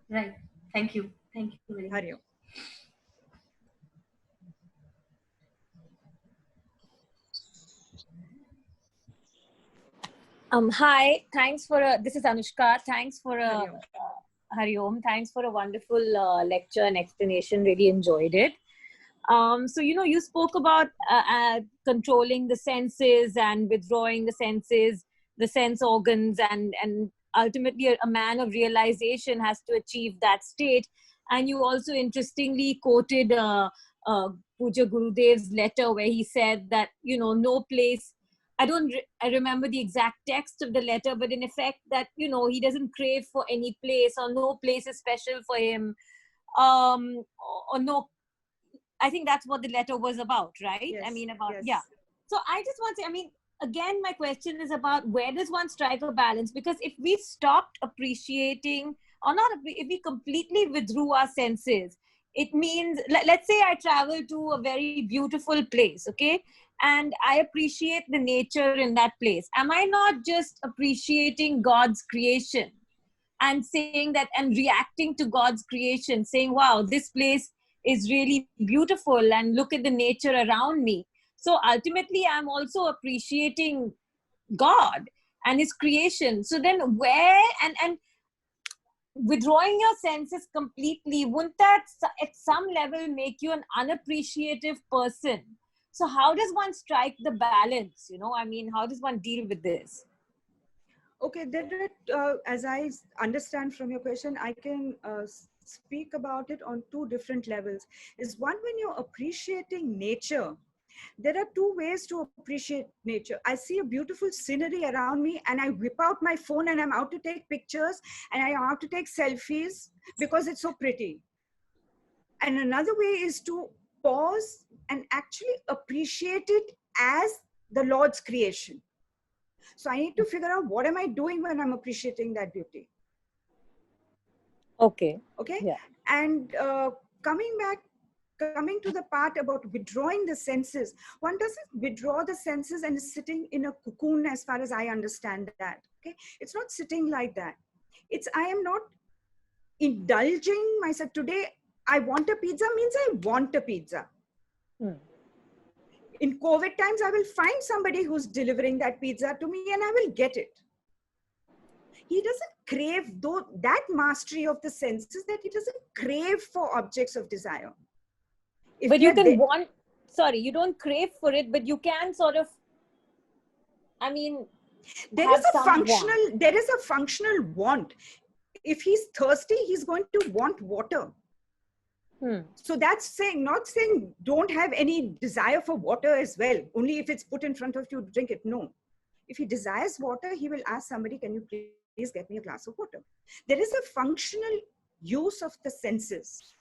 Speaker 5: Right. Thank you. Thank you very much.
Speaker 1: Hari Om.
Speaker 6: Hi, thanks for this is Anushka. Thanks for Hari Om. Thanks for a wonderful lecture and explanation. Really enjoyed it. So you spoke about controlling the senses and withdrawing the senses, the sense organs, and ultimately a man of realization has to achieve that state. And you also interestingly quoted Puja Gurudev's letter where he said that no place. I remember the exact text of the letter, but in effect that, he doesn't crave for any place or no place is special for him. Or no, I think that's what the letter was about, right?
Speaker 1: Yes.
Speaker 6: So I just want to say, again, my question is about where does one strike a balance? Because if we stopped appreciating if we completely withdrew our senses, it means, let's say I travel to a very beautiful place, okay? And I appreciate the nature in that place. Am I not just appreciating God's creation and saying that and reacting to God's creation, saying, wow, this place is really beautiful and look at the nature around me. So ultimately, I'm also appreciating God and His creation. So then where, and withdrawing your senses completely, wouldn't that at some level make you an unappreciative person? So how does one strike the balance? How does one deal with this?
Speaker 1: Okay, then as I understand from your question, I can speak about it on two different levels. Is one, when you're appreciating nature, there are two ways to appreciate nature. I see a beautiful scenery around me and I whip out my phone and I'm out to take pictures and I'm out to take selfies because it's so pretty. And another way is to pause and actually appreciate it as the Lord's creation. So I need to figure out, what am I doing when I'm appreciating that beauty?
Speaker 6: Okay.
Speaker 1: Okay.
Speaker 6: Yeah.
Speaker 1: And coming to the part about withdrawing the senses, one doesn't withdraw the senses and is sitting in a cocoon, as far as I understand that. Okay. It's not sitting like that. I am not indulging myself. Today, I want a pizza means I want a pizza. In COVID times, I will find somebody who's delivering that pizza to me and I will get it. He doesn't crave that mastery of the senses, that he doesn't crave for objects of desire.
Speaker 6: But you can want, sorry, you don't crave for it, but you can sort of, I mean,
Speaker 1: there is a functional want. If he's thirsty, he's going to want water. So that's not saying don't have any desire for water as well, only if it's put in front of you, drink it. No. If he desires water, he will ask somebody, can you please get me a glass of water? There is a functional use of the senses.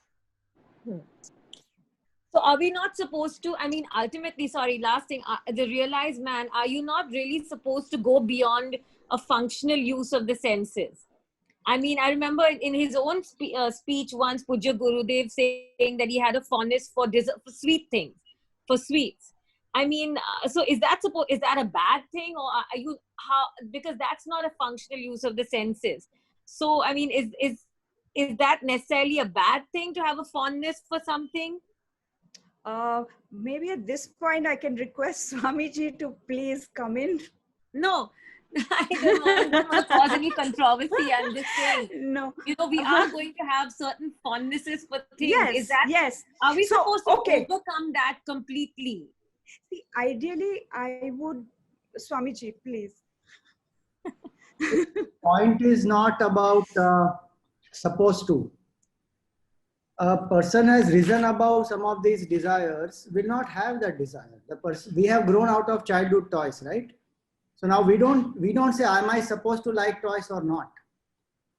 Speaker 6: So are we not supposed to, I mean, ultimately, sorry, last thing, the realized man, are you not really supposed to go beyond a functional use of the senses? I mean, I remember in his own speech once, Pujya Gurudev saying that he had a fondness for sweet things, for sweets. I mean, so is that a bad thing, or are you, because that's not a functional use of the senses. So, I mean, is that necessarily a bad thing to have a fondness for something?
Speaker 1: Maybe at this point I can request Swamiji to please come in.
Speaker 6: No, I don't want to cause any controversy. I'm just saying,
Speaker 1: no,
Speaker 6: we are going to have certain fondnesses for things.
Speaker 1: Yes, yes.
Speaker 6: Are we supposed to overcome that completely?
Speaker 1: See, ideally, I would, Swamiji, please.
Speaker 7: The point is not about supposed to. A person has risen above some of these desires, will not have that desire. We have grown out of childhood toys, right? So now we don't say, am I supposed to like toys or not?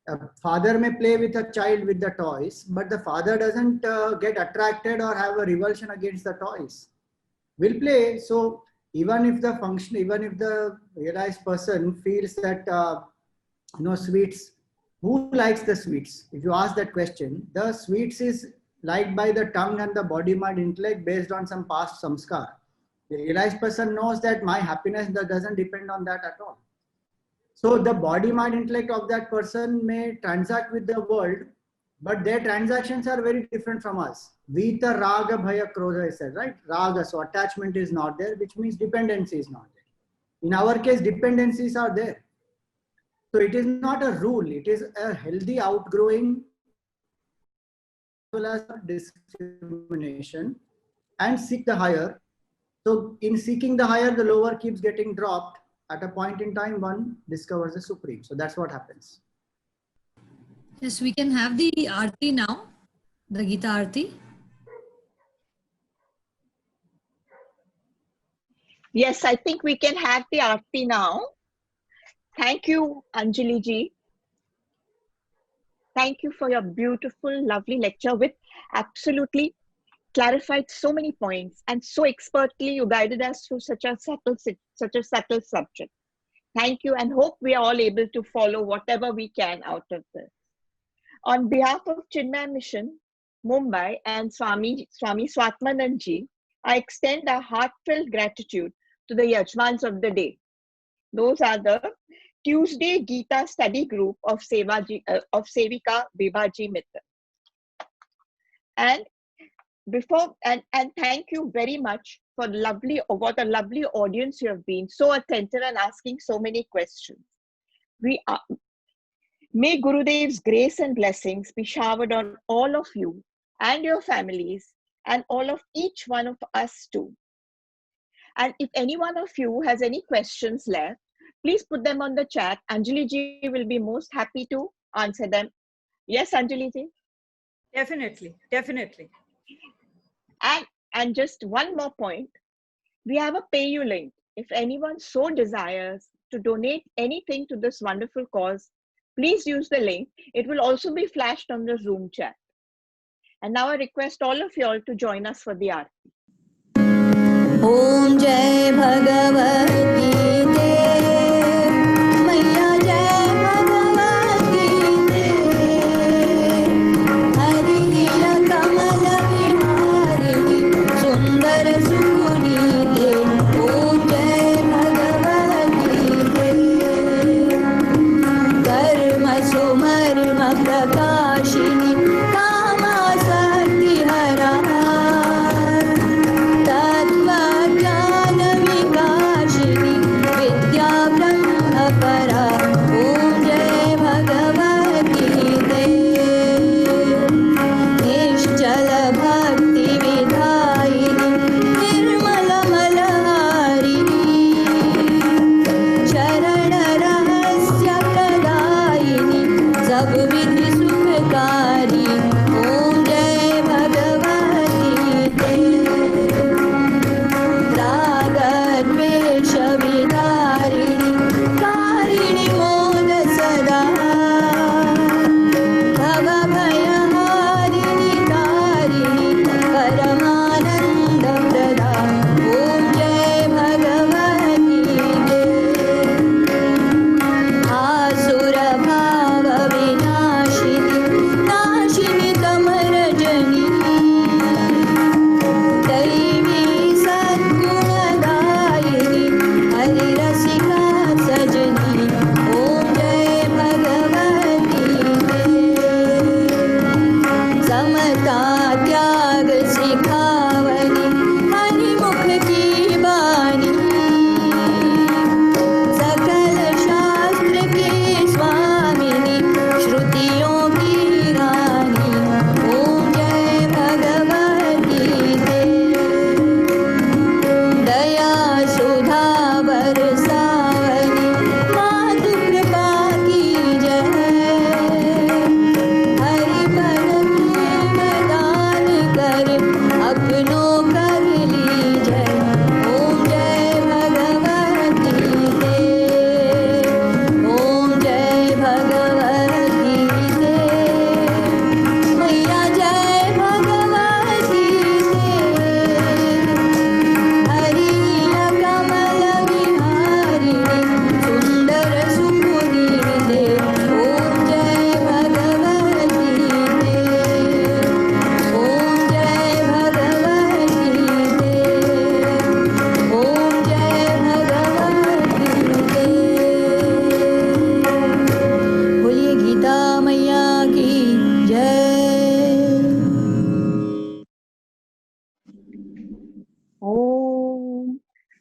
Speaker 7: A father may play with a child with the toys, but the father doesn't get attracted or have a revulsion against the toys. Will play. So even if the realized person feels that sweets, who likes the sweets? If you ask that question, the sweets is liked by the tongue and the body mind intellect based on some past samskar. The realized person knows that my happiness doesn't depend on that at all. So the body mind intellect of that person may transact with the world, but their transactions are very different from us. Vita, raga, bhaya, krodha is said, right? Raga, so attachment is not there, which means dependency is not there. In our case, dependencies are there. So it is not a rule, it is a healthy outgrowing as well as discrimination, and seek the higher. So in seeking the higher, the lower keeps getting dropped. At a point in time, one discovers the supreme. So that's what happens.
Speaker 8: Yes, we can have the Aarti now, the Gita Aarti.
Speaker 2: Yes, I think we can have the Aarti now. Thank you, Anjali ji. Thank you for your beautiful, lovely lecture with absolutely clarified so many points, and so expertly you guided us through such a subtle subject. Thank you, and hope we are all able to follow whatever we can out of this. On behalf of Chinmay Mission, Mumbai, and Swami Swatmanand ji, I extend our heartfelt gratitude to the Yajmans of the day. Those are the Tuesday Gita study group of Sevika Vivaji Mitra. And thank you very much for what a lovely audience you have been, so attentive and asking so many questions. May Gurudev's grace and blessings be showered on all of you and your families, and all of each one of us too. And if any one of you has any questions left, please put them on the chat. Anjali ji will be most happy to answer them. Yes, Anjali ji?
Speaker 1: Definitely, definitely.
Speaker 2: And just one more point. We have a pay you link. If anyone so desires to donate anything to this wonderful cause, please use the link. It will also be flashed on the Zoom chat. And now I request all of you all to join us for the Aarti.
Speaker 9: Om Jai Bhagavad Geeta, Maiya Jai Bhagavad Geeta, Hari Nila Kamala Vihari, Sundar Sunite, Om Jai Bhagavad Geeta, Dharma Sumarma Prakashini, Kama Sakti Hara,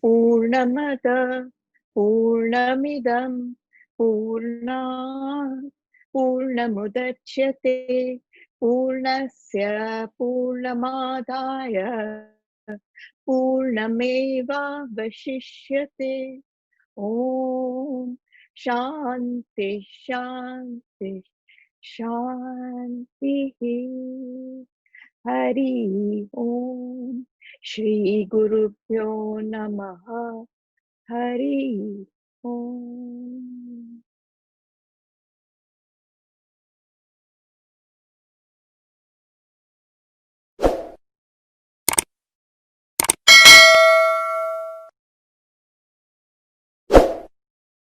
Speaker 2: Purnamada Purnamidam Purnat Purnamudachyate Purnasya Purnamadaya Purnameva Vashishyate. Om Shanti Shanti Shanti. Hari Om. Shri Guru Pyo Namaha. Hari Om.